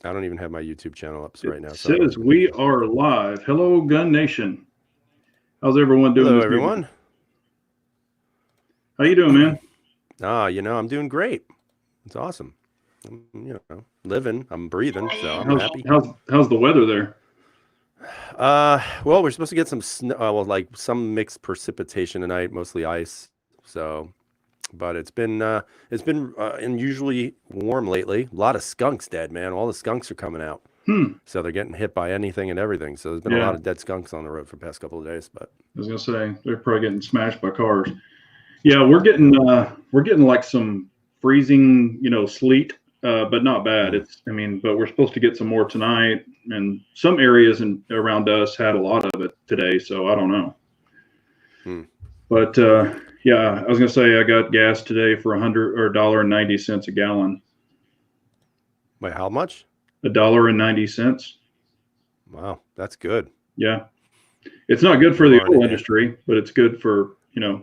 I don't even have my YouTube channel up It right now, so I don't says even think we you. are live. Hello, Gun Nation. How's everyone doing Hello, this evening? everyone. How you doing, man? I'm doing great. It's awesome. Living. I'm breathing, so I'm How's happy. how's how's the weather there? Well, we're supposed to get some snow, like some mixed precipitation tonight, mostly ice. So, but it's been unusually warm lately. A lot of skunks dead, man. All the skunks are coming out. Hmm. So they're getting hit by anything and everything. So there's been a Yeah, lot of dead skunks on the road for the past couple of days. But I was gonna say they're probably getting smashed by cars. Yeah, yeah. we're getting like some freezing, sleet, but not bad. Mm, But we're supposed to get some more tonight, and some areas around us had a lot of it today. So I don't know. mm. But yeah, I was gonna say I got gas today for 100 or $1.90 a gallon. Wait, how much? $1.90. Wow, that's good. Yeah, it's not good for No the harm oil in that. industry, but it's good for. But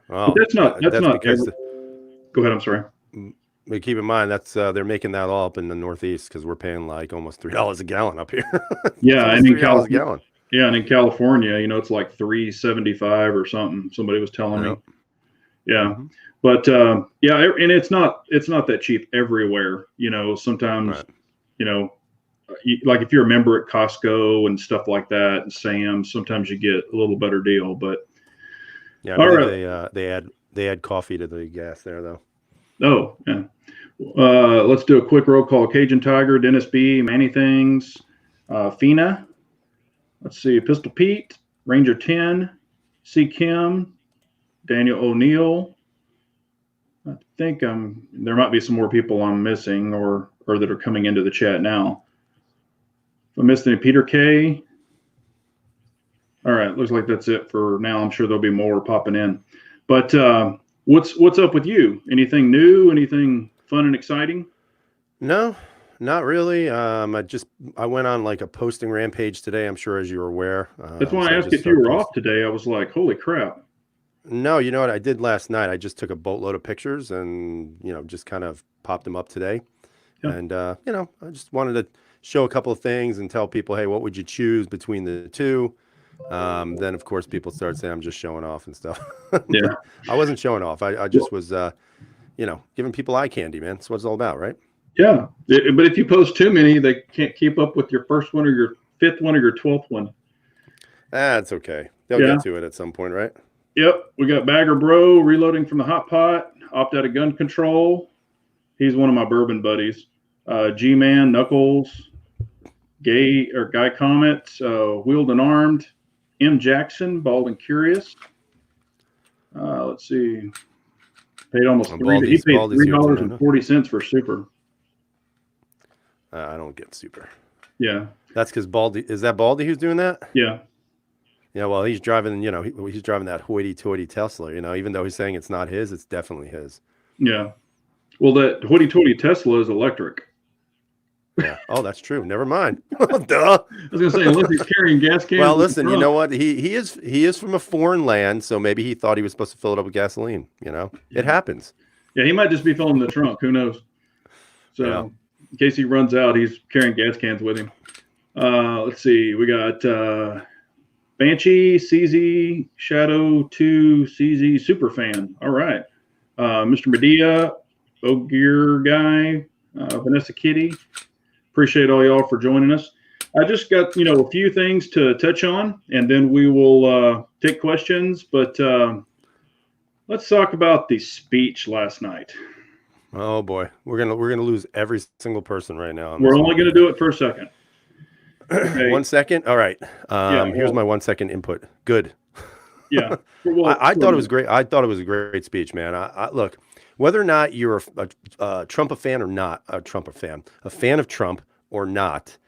Well, that's that's not because ever. Go ahead. I'm sorry. but keep in mind that's they're making that all up in the Northeast because we're paying like almost $3 a gallon up here. It's Yeah, and almost in $3 a California, gallon. yeah, and in California, it's like 3.75 or something. Somebody was telling me. Yep. Yeah, Hmm. but yeah, and it's not that cheap everywhere. Sometimes Right. you know like if you're a member at Costco and stuff like that, and Sam's, sometimes you get a little better deal. But Yeah, I all believe right. they add coffee to the gas there though. Oh, yeah. Let's do a quick roll call. Cajun Tiger, Dennis B, Manny Things, Fina. Let's see, Pistol Pete, Ranger 10, C Kim, Daniel O'Neill. I think there might be some more people I'm missing or that are coming into the chat now. If I missed any, Peter K. All right, looks like that's it for now. I'm sure there'll be more popping in. But what's up with you? Anything new? Anything fun and exciting? No, not really. I went on like a posting rampage today. I'm sure as you're aware. That's why So I I asked just if you start were off posting. today. I was like, holy crap. No, you know what I did last night? I just took a boatload of pictures and just kind of popped them up today. Yeah. And I just wanted to show a couple of things and tell people, hey, what would you choose between the two? Then of course people start saying I'm just showing off and stuff. Yeah. But I wasn't showing off. I Well, just was giving people eye candy, man. That's what it's all about, right? yeah. But if you post too many, they can't keep up with your first one or your fifth one or your 12th one. That's okay. They'll Yeah. get to it at some point, right? Yep. We got Bagger Bro reloading from the hot pot, opt out of gun control. He's one of my bourbon buddies. G Man, Knuckles, Guy Comet, Wheeled and Armed, M Jackson, Bald and Curious. Let's see. Paid almost three. He paid Baldy's three here dollars tonight, and huh? 40 cents for super. I don't get super. Yeah. That's because Baldy is that Baldy who's doing that? Yeah. Yeah, well, he's driving, he's driving that hoity-toity Tesla, even though he's saying it's not his, it's definitely his. Yeah. Well, that hoity-toity Tesla is electric. Yeah. Oh, that's true. Never mind. Duh. I was gonna say, unless he's carrying gas cans. Well, in the listen, you trunk. know what? He is from a foreign land, so maybe he thought he was supposed to fill it up with gasoline. It happens. Yeah, he might just be filling the trunk. Who knows? So, Yeah. in case he runs out, he's carrying gas cans with him. Let's see. We got Banshee, CZ, Shadow 2, CZ, Superfan. All right. Mr. Medea, Ogear Guy, Vanessa Kitty. Appreciate all y'all for joining us. I just got, a few things to touch on, and then we will take questions. But let's talk about the speech last night. Oh boy, we're gonna lose every single person right now. We're only going to do it for a second. Okay. 1 second. All right. Yeah. Here's Well, my 1 second input. Good. yeah. Well, I thought it was great. I thought it was a great speech, man. Look, whether or not you're a Trump fan or not, a fan of Trump or not,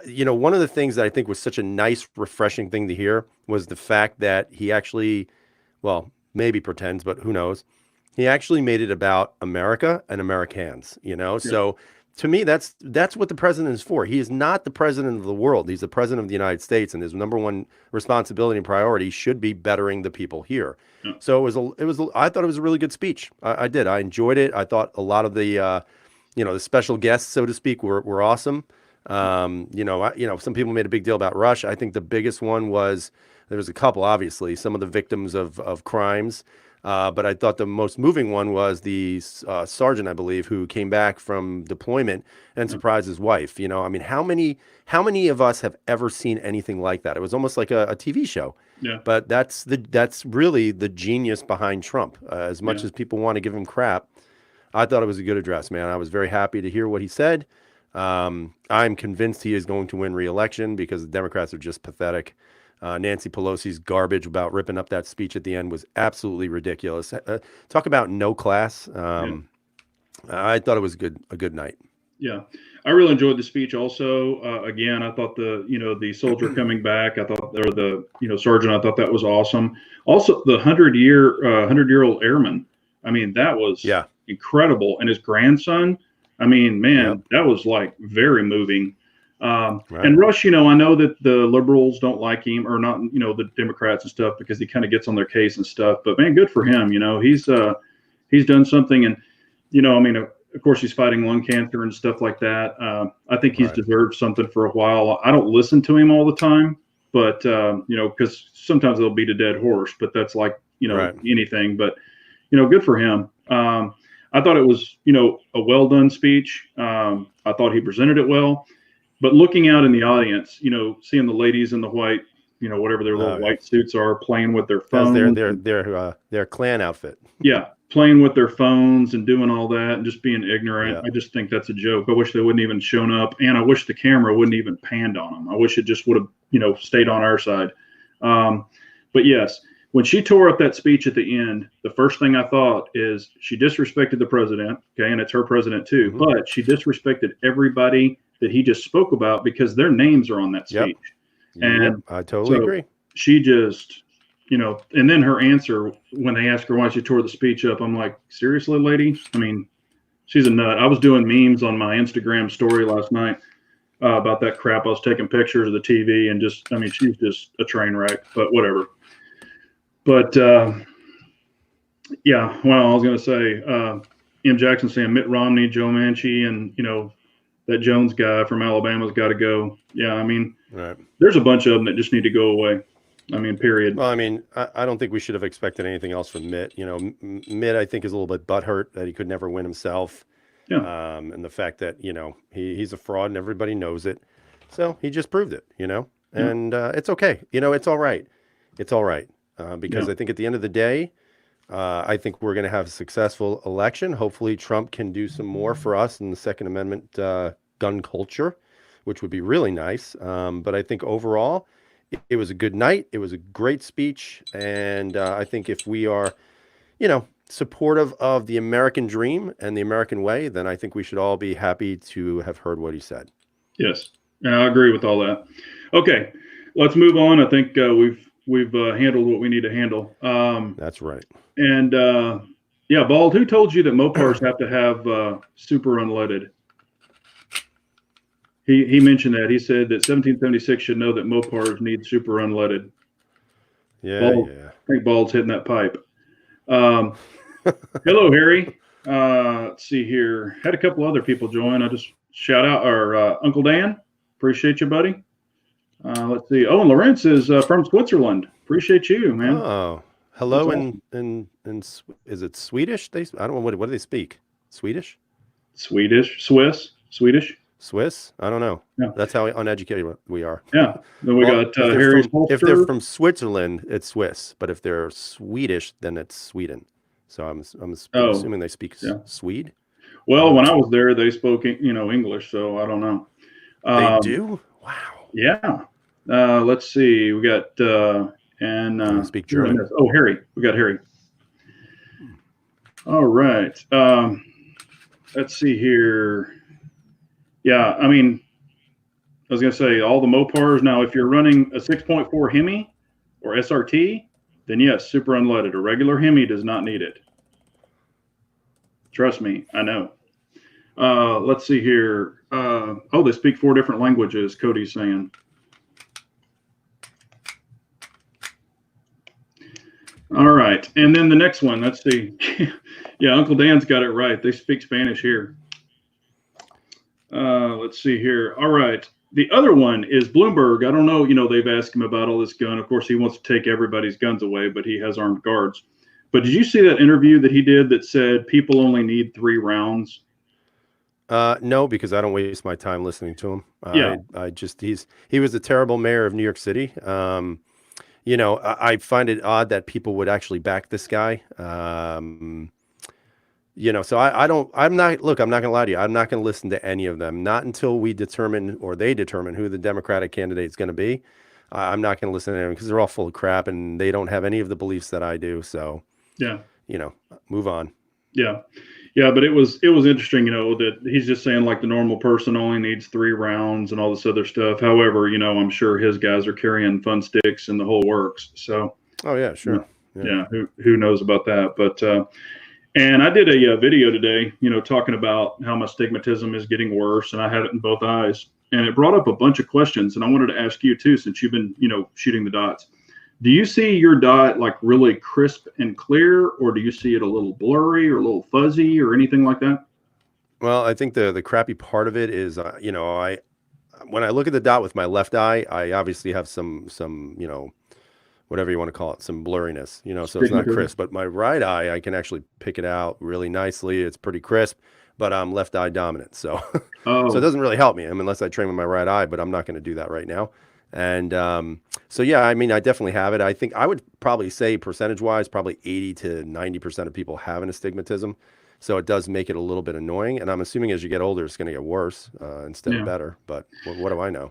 one of the things that I think was such a nice, refreshing thing to hear was the fact that he actually, well, maybe pretends, but who knows, he actually made it about America and Americans. yeah. So to me, that's what the president is for. He is not the president of the world. He's the president of the United States, and his number one responsibility and priority should be bettering the people here. So I thought it was a really good speech. I did. I enjoyed it. I thought a lot of the the special guests, so to speak, were awesome. Some people made a big deal about Rush. I think the biggest one was there was a couple, obviously, some of the victims of crimes. But I thought the most moving one was the sergeant, I believe, who came back from deployment and surprised his wife. I mean, how many of us have ever seen anything like that? It was almost like a TV show. Yeah. But that's really the genius behind Trump. As much Yeah. as people want to give him crap, I thought it was a good address, man. I was very happy to hear what he said. I'm convinced he is going to win re-election because the Democrats are just pathetic. Nancy Pelosi's garbage about ripping up that speech at the end was absolutely ridiculous. Talk about no class. I thought it was a good night. Yeah, I really enjoyed the speech. Also, again, I thought the soldier coming back, I thought, or the sergeant, I thought that was awesome. Also, the 100-year-old airman. I mean, that was incredible. And his grandson. I mean, man, that was like very moving. Right. And Rush, I know that the liberals don't like him, or not, the Democrats and stuff, because he kind of gets on their case and stuff. But man, good for him. He's done something, and I mean, of course, he's fighting lung cancer and stuff like that. I think he's deserved something for a while. I don't listen to him all the time, but because sometimes they'll beat a dead horse. But that's like anything. But good for him. I thought it was a well done speech. I thought he presented it well. But looking out in the audience, seeing the ladies in the white, whatever their little white suits are, playing with their phones. Their clan outfit. Yeah, playing with their phones and doing all that and just being ignorant. Yeah. I just think that's a joke. I wish they wouldn't even shown up, and I wish the camera wouldn't even panned on them. I wish it just would have, stayed on our side. But yes, when she tore up that speech at the end, the first thing I thought is she disrespected the president. Okay, and it's her president too. Mm-hmm. But she disrespected everybody that he just spoke about because their names are on that speech. And I totally agree. She just, and then her answer when they asked her why she tore the speech up, I'm like, seriously, lady? I mean, she's a nut. I was doing memes on my Instagram story last night about that crap. I was taking pictures of the TV and she's just a train wreck, but whatever. But yeah, well, I was going to say, M. Jackson saying Mitt Romney, Joe Manchin, and, that Jones guy from Alabama's got to go. Yeah, I mean, there's a bunch of them that just need to go away. I mean, period. Well, I mean, I don't think we should have expected anything else from Mitt. Mitt, I think, is a little bit butthurt that he could never win himself. Yeah. And the fact that, he's a fraud and everybody knows it. So he just proved it, and it's okay. It's all right. It's all right. Because I think at the end of the day, I think we're going to have a successful election. Hopefully Trump can do some more for us in the Second Amendment gun culture, which would be really nice. But I think overall, it was a good night. It was a great speech. And I think if we are, supportive of the American dream and the American way, then I think we should all be happy to have heard what he said. Yes, I agree with all that. Okay, let's move on. I think we've handled what we need to handle. That's right. And Bald, who told you that Mopars have to have super unleaded? He mentioned that. He said that 1776 should know that Mopars need super unleaded. Yeah, Bald, I think Bald's hitting that pipe. Hello, Harry. Let's see here. Had a couple other people join. I just shout out our Uncle Dan. Appreciate you, buddy. Let's see. Oh, and Lawrence is from Switzerland. Appreciate you, man. Oh, hello. And is it Swedish? I don't know. What do they speak? Swedish? Swiss? I don't know. Yeah. That's how uneducated we are. Yeah. Then we got Harry's holster. If they're from Switzerland, it's Swiss. But if they're Swedish, then it's Sweden. So I'm assuming they speak Swede. Well, when I was there, they spoke English, so I don't know. They do? Wow. Yeah. Let's see. We got speak German. Oh, Harry. We got Harry. All right. Let's see here. Yeah, I mean, I was going to say all the Mopars. Now, if you're running a 6.4 Hemi or SRT, then yes, super unleaded. A regular Hemi does not need it. Trust me, I know. Let's see here. They speak 4 different languages, Cody's saying. All right. And then the next one, let's see. Yeah, Uncle Dan's got it right. They speak Spanish here. Let's see here. All right. The other one is Bloomberg. I don't know. They've asked him about all this gun. Of course, he wants to take everybody's guns away, but he has armed guards. But did you see that interview that he did that said people only need 3 rounds? No, because I don't waste my time listening to him. Yeah. He was a terrible mayor of New York City. I find it odd that people would actually back this guy. So I'm not going to lie to you. I'm not going to listen to any of them, not until we determine or they determine who the Democratic candidate is going to be. I'm not going to listen to them because they're all full of crap and they don't have any of the beliefs that I do. So, yeah, move on. Yeah. Yeah. But it was interesting, that he's just saying like the normal person only needs 3 rounds and all this other stuff. However, I'm sure his guys are carrying fun sticks and the whole works. So, oh yeah, sure. Yeah. Who knows about that? But, and I did a video today, talking about how my stigmatism is getting worse, and I had it in both eyes, and it brought up a bunch of questions, and I wanted to ask you too, since you've been, shooting the dots. Do you see your dot like really crisp and clear, or do you see it a little blurry or a little fuzzy or anything like that? Well, I think the crappy part of it is, when I look at the dot with my left eye, I obviously have some whatever you want to call it, some blurriness, so it's not crisp. But my right eye, I can actually pick it out really nicely. It's pretty crisp, but I'm left eye dominant. So, so it doesn't really help me. Unless I train with my right eye, but I'm not going to do that right now. And so, yeah, I mean, I definitely have it. I think I would probably say percentage-wise, probably 80 to 90% of people have an astigmatism. So it does make it a little bit annoying. And I'm assuming as you get older, it's going to get worse instead of better. But what do I know?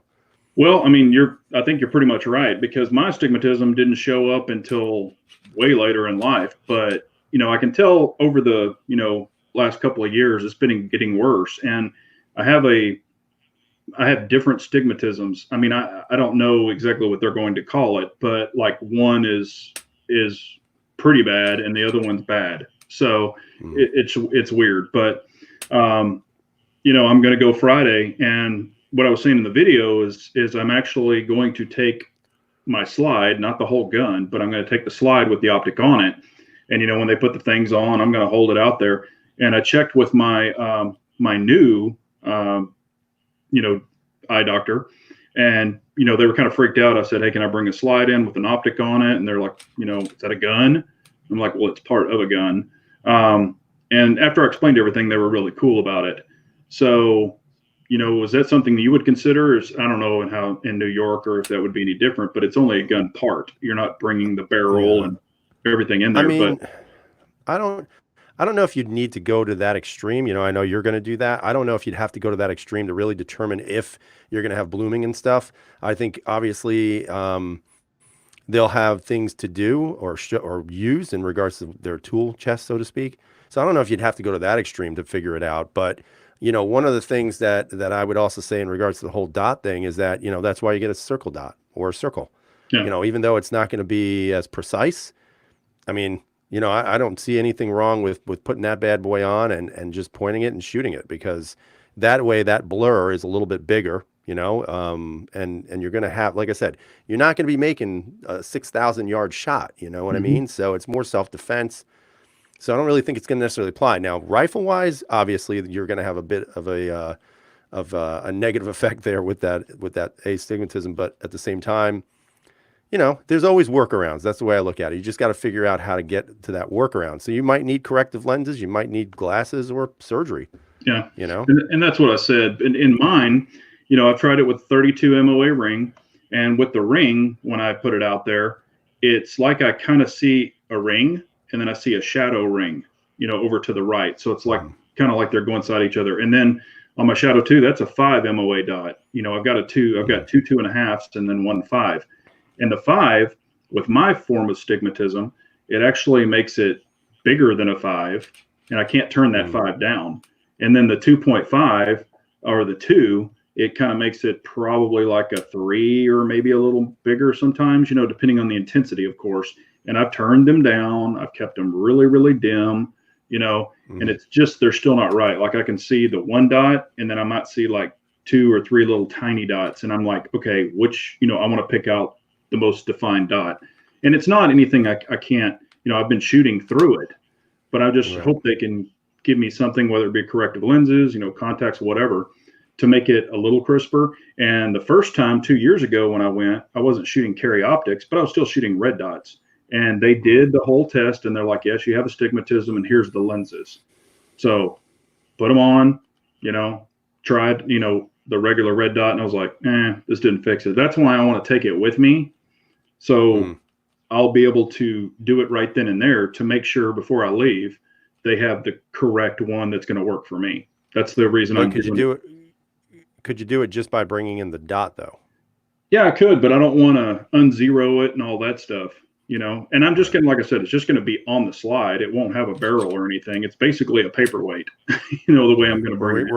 Well, I mean, I think you're pretty much right, because my astigmatism didn't show up until way later in life. But, I can tell over the, last couple of years, it's been getting worse. And I have different stigmatisms. I mean, I don't know exactly what they're going to call it, but like one is pretty bad and the other one's bad. So it's weird, but, I'm going to go Friday, and what I was saying in the video is I'm actually going to take my slide, not the whole gun, but I'm going to take the slide with the optic on it. And, when they put the things on, I'm going to hold it out there. And I checked with my, my new, eye doctor, and, they were kind of freaked out. I said, hey, can I bring a slide in with an optic on it? And they're like, is that a gun? I'm like, well, it's part of a gun. And after I explained everything, they were really cool about it. So, was that something that you would consider? I don't know how in New York or if that would be any different, but it's only a gun part. You're not bringing the barrel and everything in there. I mean, but I don't know if you'd need to go to that extreme. I know you're going to do that. I don't know if you'd have to go to that extreme to really determine if you're going to have blooming and stuff. I think obviously they'll have things to do or use in regards to their tool chest, so to speak. So I don't know if you'd have to go to that extreme to figure it out. But, one of the things that I would also say in regards to the whole dot thing is that, that's why you get a circle dot or a circle. Yeah. Even though it's not going to be as precise. I mean, I don't see anything wrong with putting that bad boy on and just pointing it and shooting it, because that way that blur is a little bit bigger, and you're going to have, like I said, you're not going to be making a 6,000 yard shot. You know what I mean? So it's more self-defense. So I don't really think it's going to necessarily apply. Now, rifle-wise, obviously, you're going to have a bit of a negative effect there with that astigmatism. But at the same time, there's always workarounds. That's the way I look at it. You just got to figure out how to get to that workaround. So you might need corrective lenses, you might need glasses or surgery. Yeah. And that's what I said. In mine, I've tried it with 32 MOA ring, and with the ring, when I put it out there, it's like I kind of see a ring and then I see a shadow ring, over to the right. So it's like kind of like they're going inside each other. And then on my shadow 2, that's a 5 MOA dot. I've got two 2.5s and then 1 5. And the 5, with my form of stigmatism, it actually makes it bigger than a 5, and I can't turn that 5 down. And then the 2.5 or the 2, it kind of makes it probably like a 3 or maybe a little bigger sometimes, depending on the intensity, of course. And I've turned them down. I've kept them really, really dim, and it's just, they're still not right. Like I can see the 1 dot, and then I might see like 2 or 3 little tiny dots. And I'm like, okay, which, I want to pick out the most defined dot. And it's not anything I can't, I've been shooting through it, but I just hope they can give me something, whether it be corrective lenses, contacts, whatever, to make it a little crisper. And the first time 2 years ago when I went, I wasn't shooting Carry Optics, but I was still shooting red dots. And they did the whole test, and they're like, yes, you have astigmatism, and here's the lenses. So put them on, tried, the regular red dot, and I was like, this didn't fix it. That's why I want to take it with me. So I'll be able to do it right then and there to make sure before I leave, they have the correct one that's going to work for me. That's the reason I'm could you do it just by bringing in the dot though? Yeah, I could, but I don't want to unzero it and all that stuff, and I'm just going to, like I said, it's just going to be on the slide. It won't have a barrel or anything. It's basically a paperweight, the way I'm going to bring it.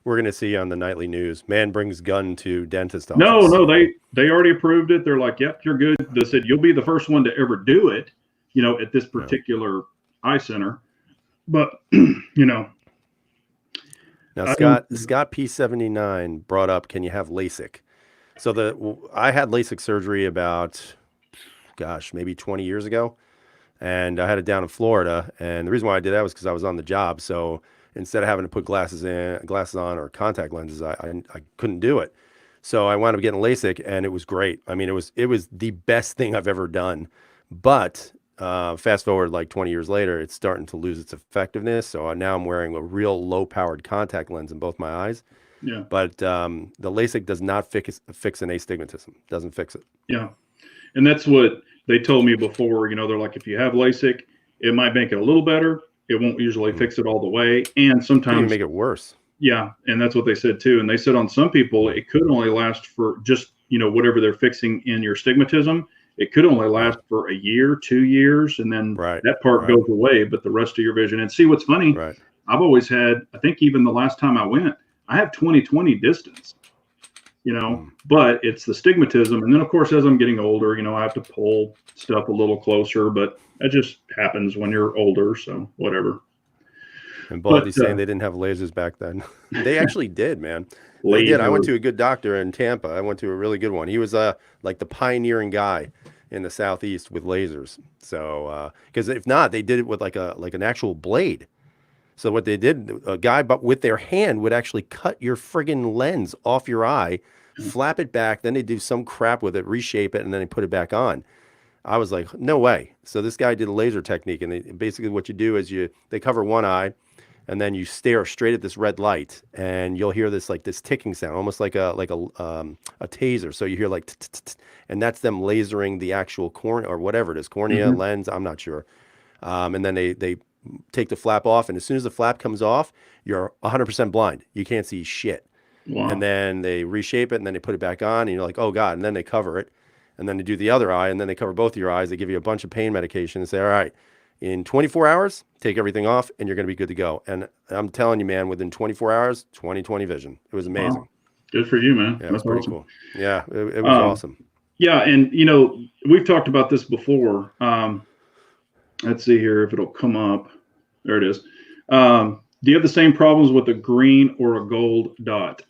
We're going to see on the nightly news, man brings gun to dentist office. No, they already approved it. They're like, yep, you're good. They said, you'll be the first one to ever do it, at this particular eye center. But, Now, Scott P79 brought up, can you have LASIK? So I had LASIK surgery about, maybe 20 years ago. And I had it down in Florida. And the reason why I did that was because I was on the job. So instead of having to put glasses on or contact lenses, I couldn't do it. So I wound up getting LASIK, and it was great. I mean, it was the best thing I've ever done. But fast forward like 20 years later, it's starting to lose its effectiveness. So now I'm wearing a real low-powered contact lens in both my eyes. Yeah. But the LASIK does not fix an astigmatism. Doesn't fix it. Yeah. And that's what they told me before. They're like, if you have LASIK, it might make it a little better. It won't usually fix it all the way. And sometimes even make it worse. Yeah. And that's what they said too. And they said on some people, it could only last for just, whatever they're fixing in your astigmatism. It could only last for a year, 2 years, and then that part goes away, but the rest of your vision. And see, what's funny, I've always had, I think even the last time I went, I have 20/20 distance, but it's the astigmatism. And then, of course, as I'm getting older, I have to pull stuff a little closer, but that just happens when you're older, so whatever. And Baldy's saying they didn't have lasers back then. They actually did, man. They did. I went to a good doctor in Tampa. I went to a really good one. He was like the pioneering guy in the Southeast with lasers. So, because if not, they did it with like an actual blade. So what they did, a guy but with their hand would actually cut your friggin' lens off your eye, flap it back, then they do some crap with it, reshape it, and then they put it back on. I was like, no way. So this guy did a laser technique, and basically what you do is they cover one eye, and then you stare straight at this red light, and you'll hear this ticking sound, almost like a taser. So you hear like, and that's them lasering the actual cornea or whatever it is, cornea, lens, I'm not sure. And then they take the flap off, and as soon as the flap comes off, you're 100% blind. You can't see shit. Wow. And then they reshape it, and then they put it back on, and you're like, oh God. And then they cover it, and then they do the other eye, and then they cover both of your eyes. They give you a bunch of pain medication and say, all right, in 24 hours, take everything off, and you're going to be good to go. And I'm telling you, man, within 24 hours, 20/20 vision. It was amazing. Wow. Good for you, man. Yeah, it was pretty cool. Yeah, it was awesome. Yeah, and we've talked about this before. Let's see here if it'll come up. There it is. Do you have the same problems with a green or a gold dot?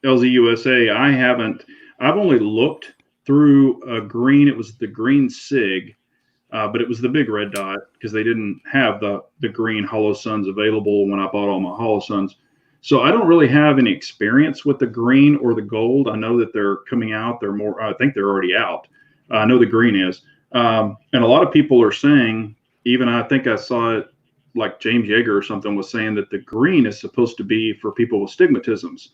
LZUSA, I haven't. I've only looked through a green. It was the green SIG, but it was the big red dot because they didn't have the green Holosuns available when I bought all my Holosuns. So I don't really have any experience with the green or the gold. I know that they're coming out. They're more. I think they're already out. I know the green is. And a lot of people are saying, even I think I saw it, like James Yeager or something was saying that the green is supposed to be for people with stigmatisms.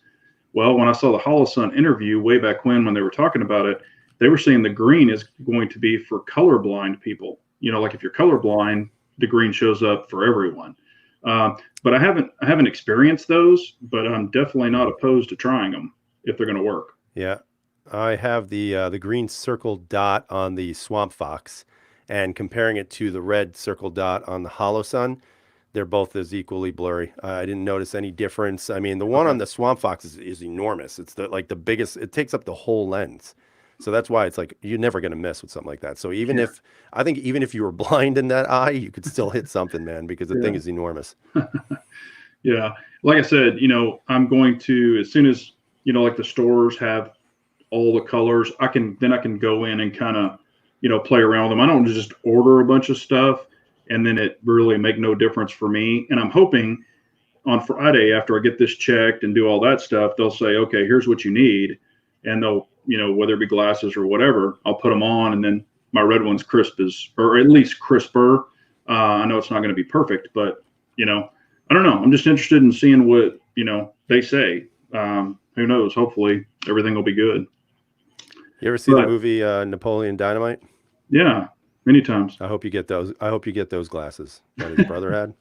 Well, when I saw the Holosun interview way back when they were talking about it, they were saying the green is going to be for colorblind people. Like if you're colorblind, the green shows up for everyone. But I haven't experienced those, but I'm definitely not opposed to trying them if they're going to work. Yeah. I have the green circle dot on the Swamp Fox, and comparing it to the red circle dot on the Holosun, they're both as equally blurry. I didn't notice any difference. I mean, the one on the Swamp Fox is enormous. It's the biggest. It takes up the whole lens, so that's why it's like you're never going to miss with something like that. So even if you were blind in that eye, you could still hit something, man, because the thing is enormous. Yeah, like I said, I'm going to, as soon as like the stores have all the colors, I can go in and kind of play around with them. I don't just order a bunch of stuff and then it really make no difference for me. And I'm hoping on Friday, after I get this checked and do all that stuff, they'll say, okay, here's what you need. And they'll, whether it be glasses or whatever, I'll put them on, and then my red one's or at least crisper. I know it's not going to be perfect, but, I don't know. I'm just interested in seeing what, they say. Who knows? Hopefully everything will be good. You ever see the movie Napoleon Dynamite? Yeah, many times. I hope you get those. I hope you get those glasses that his brother had.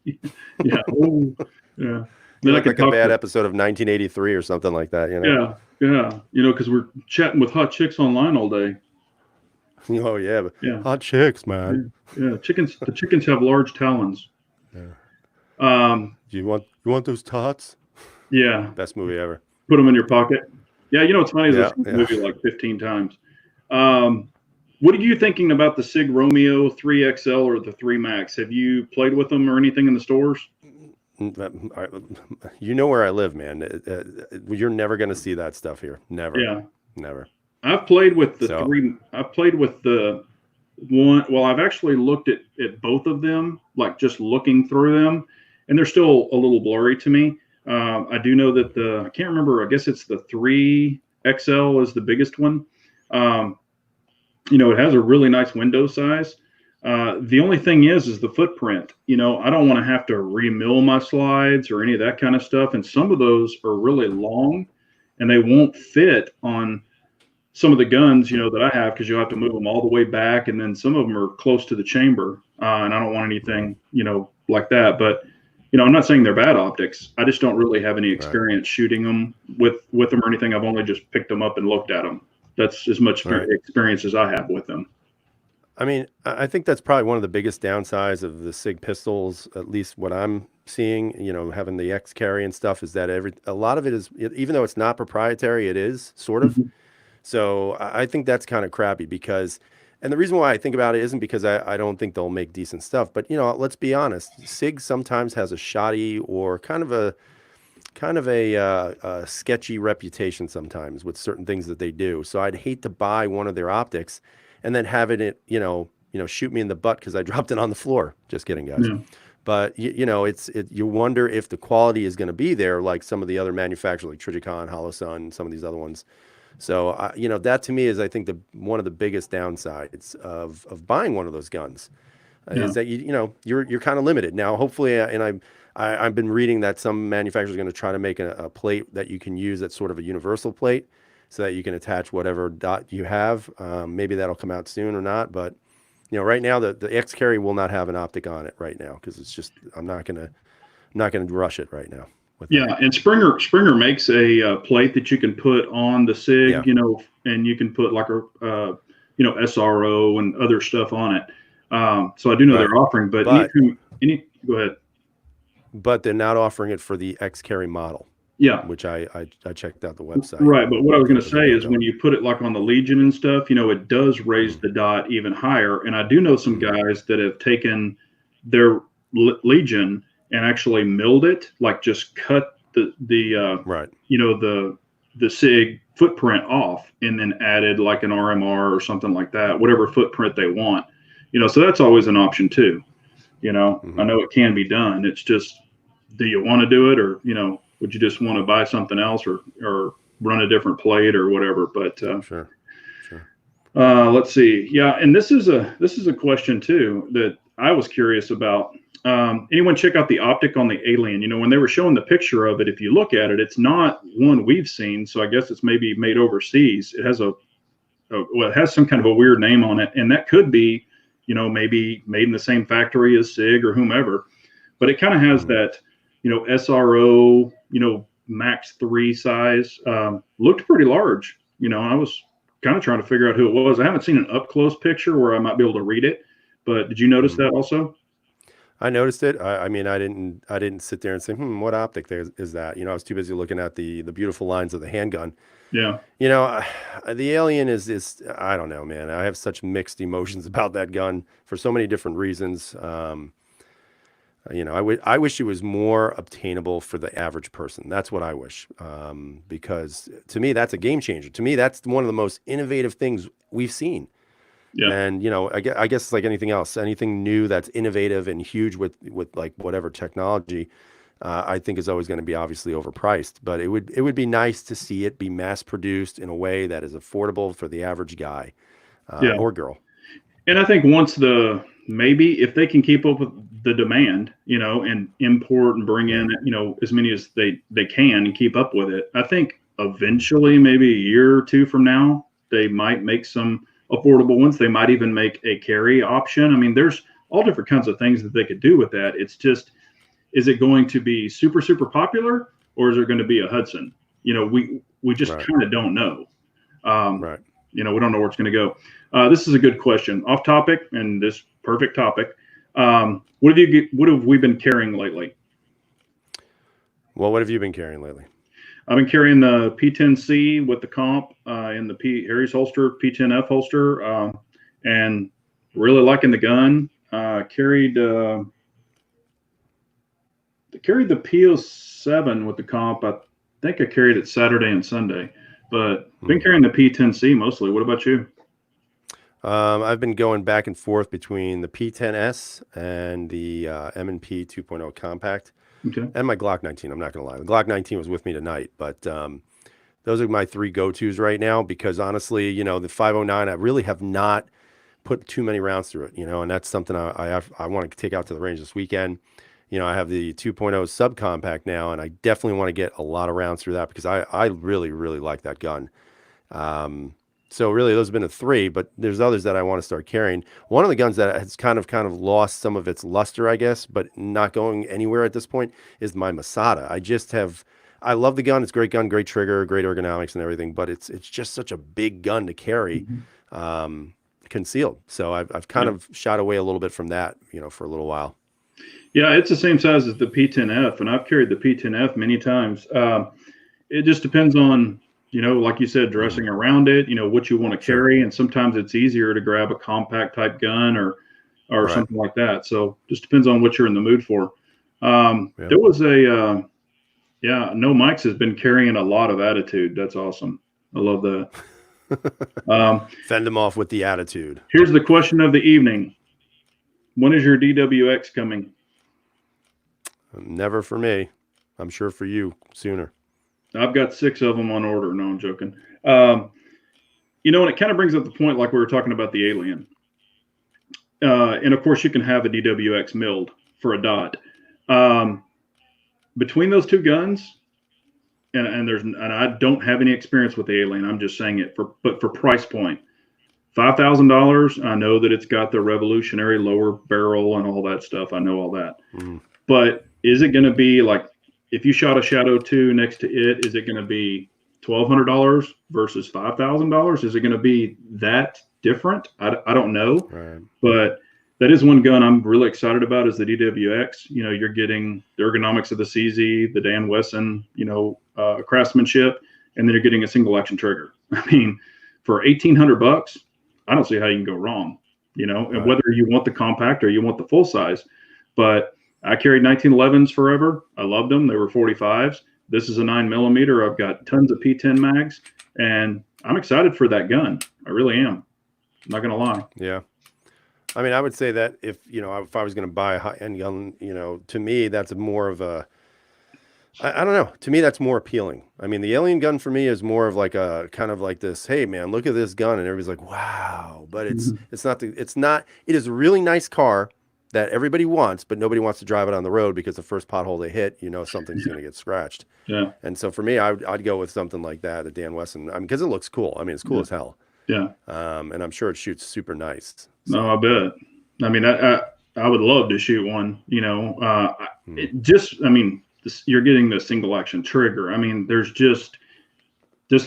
Yeah. Oh, yeah. Then like a bad episode of 1983 or something like that, Yeah. Because we're chatting with hot chicks online all day. Oh yeah, but hot chicks, man. Yeah. The chickens have large talons. Yeah. Do you want those tots? Yeah. Best movie ever. Put them in your pocket. Yeah. What's funny is I've seen the movie like 15 times. What are you thinking about the SIG Romeo 3XL or the 3 Max? Have you played with them or anything in the stores? You know where I live, man. You're never going to see that stuff here. Never. Yeah. Never. I've played with the 3. I've played with the one. Well, I've actually looked at both of them, like just looking through them, and they're still a little blurry to me. I do know that I can't remember. I guess it's the 3XL is the biggest one. It has a really nice window size. The only thing is the footprint. I don't want to have to remill my slides or any of that kind of stuff. And some of those are really long, and they won't fit on some of the guns, that I have, because you'll have to move them all the way back. And then some of them are close to the chamber. And I don't want anything, like that. But, I'm not saying they're bad optics. I just don't really have any experience shooting them with them or anything. I've only just picked them up and looked at them. That's as much experience as I have with them. I mean, I think that's probably one of the biggest downsides of the SIG pistols, at least what I'm seeing, having the X carry and stuff, is that a lot of it is, even though it's not proprietary, it is sort of. Mm-hmm. So I think that's kind of crappy and the reason why I think about it isn't because I don't think they'll make decent stuff, but let's be honest, SIG sometimes has a shoddy or kind of a sketchy reputation sometimes with certain things that they do. So I'd hate to buy one of their optics and then have it, shoot me in the butt because I dropped it on the floor. Just kidding, guys. Yeah. But you wonder if the quality is going to be there, like some of the other manufacturers, like Trijicon, Holosun, some of these other ones. So that to me is, I think, one of the biggest downsides of buying one of those guns is that you're kind of limited. Now, hopefully, and I've been reading that some manufacturers are going to try to make a plate that you can use that's sort of a universal plate, so that you can attach whatever dot you have. Maybe that'll come out soon or not, but right now the X carry will not have an optic on it right now because it's just I'm not gonna rush it right now. And Springer makes a plate that you can put on the SIG, and you can put like a SRO and other stuff on it. So I do know they're offering, but go ahead. But they're not offering it for the X carry model. Yeah, which I checked out the website. Right, but what I was going to say is when you put it like on the Legion and stuff, it does raise the dot even higher. And I do know some guys that have taken their Legion and actually milled it, like just cut the SIG footprint off and then added like an RMR or something like that, whatever footprint they want. So that's always an option too. I know it can be done. It's just, do you want to do it, or would you just want to buy something else or run a different plate or whatever? But sure. Let's see. Yeah, and this is a question too that I was curious about. Anyone check out the optic on the Alien? When they were showing the picture of it, if you look at it, it's not one we've seen. So I guess it's maybe made overseas. It has it has some kind of a weird name on it, and that could be, maybe made in the same factory as SIG or whomever. But it kind of has that, SRO, Max 3 size. Looked pretty large. I was kind of trying to figure out who it was. I haven't seen an up close picture where I might be able to read it. But did you notice that also? I noticed it. I mean, I didn't sit there and say, what optic is that? I was too busy looking at the beautiful lines of the handgun. Yeah. The Alien is I don't know, man. I have such mixed emotions about that gun for so many different reasons. I wish it was more obtainable for the average person. That's what I wish. Because to me, that's a game changer. To me, that's one of the most innovative things we've seen. Yeah. And, I guess it's like anything else, anything new that's innovative and huge with like whatever technology, I think is always going to be obviously overpriced. But it would be nice to see it be mass produced in a way that is affordable for the average guy Yeah. or girl. And I think once maybe if they can keep up with the demand, and import and bring in, as many as they can and keep up with it, I think eventually, maybe a year or two from now, they might make some affordable ones. They might even make a carry option. I mean, there's all different kinds of things that they could do with that. It's just, is it going to be super, super popular, or is there going to be a Hudson? We just Right. kind of don't know. Right. We don't know where it's going to go. This is a good question, off topic, and this perfect topic. What have we been carrying lately? Well, what have you been carrying lately? I've been carrying the P10C with the comp in the Harry's holster, P10F holster, and really liking the gun. Carried the P07 with the comp. I think I carried it Saturday and Sunday, but been carrying the P10C mostly. What about you? I've been going back and forth between the P10S and the M&P 2.0 compact. Okay. And my Glock 19. I'm not going to lie. The Glock 19 was with me tonight, but those are my three go-tos right now because honestly, the 509, I really have not put too many rounds through it, and that's something I want to take out to the range this weekend. I have the 2.0 subcompact now, and I definitely want to get a lot of rounds through that because I really, really like that gun. So really, those have been the three, but there's others that I want to start carrying. One of the guns that has kind of lost some of its luster, I guess, but not going anywhere at this point is my Masada. I love the gun. It's a great gun, great trigger, great ergonomics and everything, but it's just such a big gun to carry, concealed. So I've kind of shot away a little bit from that, for a little while. Yeah, it's the same size as the P10F, and I've carried the P10F many times. It just depends on, like you said, dressing around it, what you want to carry. And sometimes it's easier to grab a compact type gun or Right. something like that. So just depends on what you're in the mood for. Yeah. There was No Mike's has been carrying a lot of attitude. That's awesome. I love that. Fend them off with the attitude. Here's the question of the evening. When is your DWX coming? Never for me. I'm sure for you sooner. I've got 6 of them on order. No, I'm joking. And it kind of brings up the point like we were talking about the Alien. And of course, you can have a DWX milled for a dot. Between those two guns, and I don't have any experience with the Alien. I'm just saying it but for price point, $5,000. I know that it's got the revolutionary lower barrel and all that stuff. I know all that. But is it going to be like, if you shot a Shadow 2 next to it, is it going to be $1,200 versus $5,000? Is it going to be that different? I don't know. Right. But that is one gun I'm really excited about is the DWX. You're getting the ergonomics of the CZ, the Dan Wesson, craftsmanship, and then you're getting a single action trigger. I mean, for $1,800, I don't see how you can go wrong, and Right. whether you want the compact or you want the full size. But I carried 1911s forever. I loved them. They were 45s. This is a 9mm. I've got tons of P10 mags, and I'm excited for that gun. I really am. I'm not going to lie. Yeah. I mean, I would say that if I was going to buy a high-end gun, to me, that's more of a, I don't know. To me, that's more appealing. I mean, the Alien gun for me is more of like a kind of like this, hey man, look at this gun. And everybody's like, wow, but it is a really nice car that everybody wants, but nobody wants to drive it on the road because the first pothole they hit, something's going to get scratched. Yeah. And so for me, I'd go with something like that, a Dan Wesson, because it looks cool. I mean, it's cool as hell. Yeah. And I'm sure it shoots super nice. No, I bet. I mean, I would love to shoot one, you're getting the single action trigger. I mean, there's just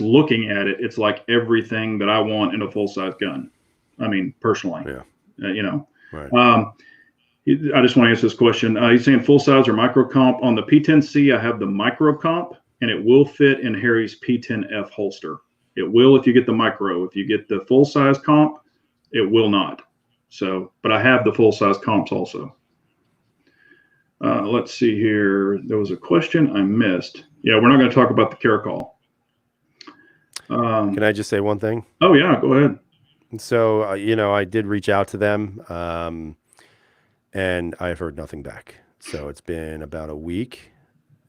looking at it, it's like everything that I want in a full size gun. I mean, personally, Right. I just want to answer this question. He's saying full size or micro comp on the P10C. I have the micro comp, and it will fit in Harry's P10F holster. It will if you get the micro. If you get the full size comp, it will not. So, but I have the full size comps also. Let's see here. There was a question I missed. Yeah, we're not going to talk about the Caracol. Can I just say one thing? Oh yeah, go ahead. So, I did reach out to them, and I've heard nothing back. So it's been about a week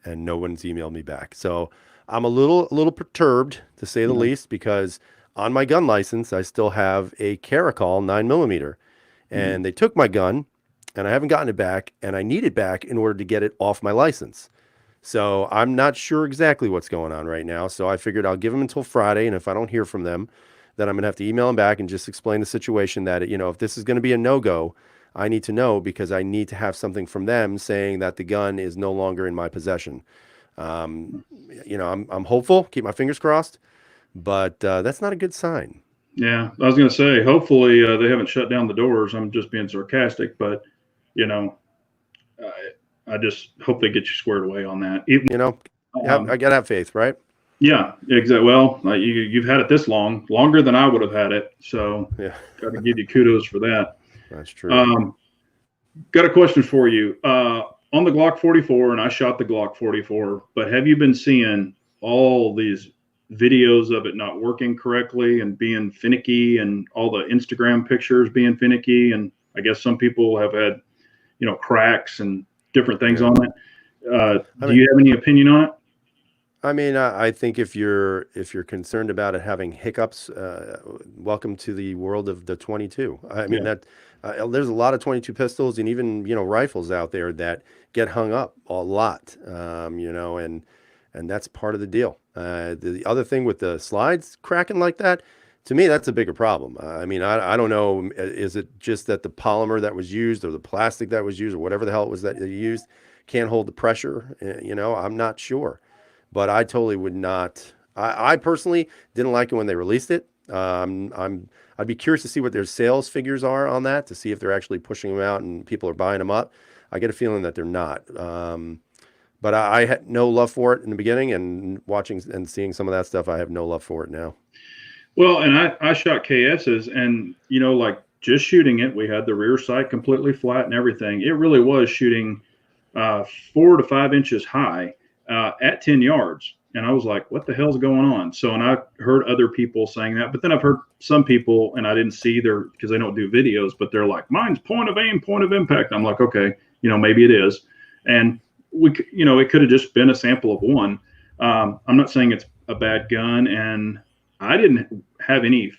and no one's emailed me back. So I'm a little perturbed, to say the Yeah. least, because on my gun license I still have a Caracol 9mm, Mhm. and they took my gun, and I haven't gotten it back, and I need it back in order to get it off my license. So I'm not sure exactly what's going on right now. So I figured I'll give them until Friday, and if I don't hear from them, then I'm gonna have to email them back and just explain the situation that, if this is gonna be a no-go, I need to know, because I need to have something from them saying that the gun is no longer in my possession. Um, I'm hopeful, keep my fingers crossed, but that's not a good sign. Yeah, I was going to say, hopefully they haven't shut down the doors. I'm just being sarcastic, but you know, I just hope they get you squared away on that. You know, I Um, gotta have faith, right? yeah, exactly. Well, you've had it this long, longer than I would have had it. So, Yeah, got to give you kudos for that. that's true. Um, got a question for you. On the Glock 44, and I shot the Glock 44, but have you been seeing all these videos of it not working correctly and being finicky, and all the Instagram pictures being finicky? And I guess some people have had, cracks and different things Yeah. on it. I Do mean, you have any opinion on it? I think if you're concerned about it having hiccups, welcome to the world of the 22. I mean Yeah. that there's a lot of 22 pistols and even rifles out there that get hung up a lot, and that's part of the deal. The other thing with the slides cracking like that, to me, that's a bigger problem. I don't know. Is it just that the polymer that was used or the plastic that was used or whatever the hell it was that they used can't hold the pressure? I'm not sure. But I totally would not. I personally didn't like it when they released it. I'd be curious to see what their sales figures are on that, to see if they're actually pushing them out and people are buying them up. I get a feeling that they're not. But I had no love for it in the beginning, and watching and seeing some of that stuff, I have no love for it now. Well, and I shot KS's, and like just shooting it, we had the rear sight completely flat and everything. It really was shooting 4 to 5 inches high at 10 yards. And I was like, what the hell's going on? So, and I've heard other people saying that, but then I've heard some people, and I didn't see their, because they don't do videos, but they're like, mine's point of aim, point of impact. I'm like, okay, maybe it is. And it could have just been a sample of one. I'm not saying it's a bad gun, and I didn't have any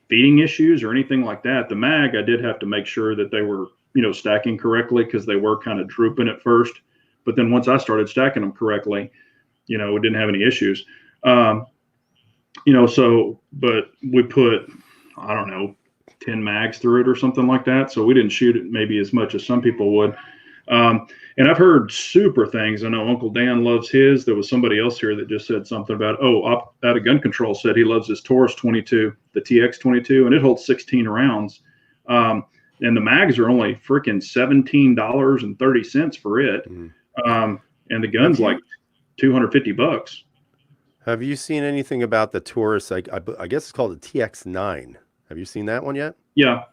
feeding issues or anything like that. The mag, I did have to make sure that they were, stacking correctly, because they were kind of drooping at first. But then once I started stacking them correctly, it didn't have any issues. But we put, I don't know, 10 mags through it or something like that. So we didn't shoot it maybe as much as some people would. And I've heard super things. I know Uncle Dan loves his. There was somebody else here that just said something about, out of gun control said he loves his Taurus 22, the TX 22, and it holds 16 rounds. And the mags are only freaking $17.30 for it. Mm. And the gun's like $250. Have you seen anything about the Taurus? I guess it's called the TX9. Have you seen that one yet? Yeah.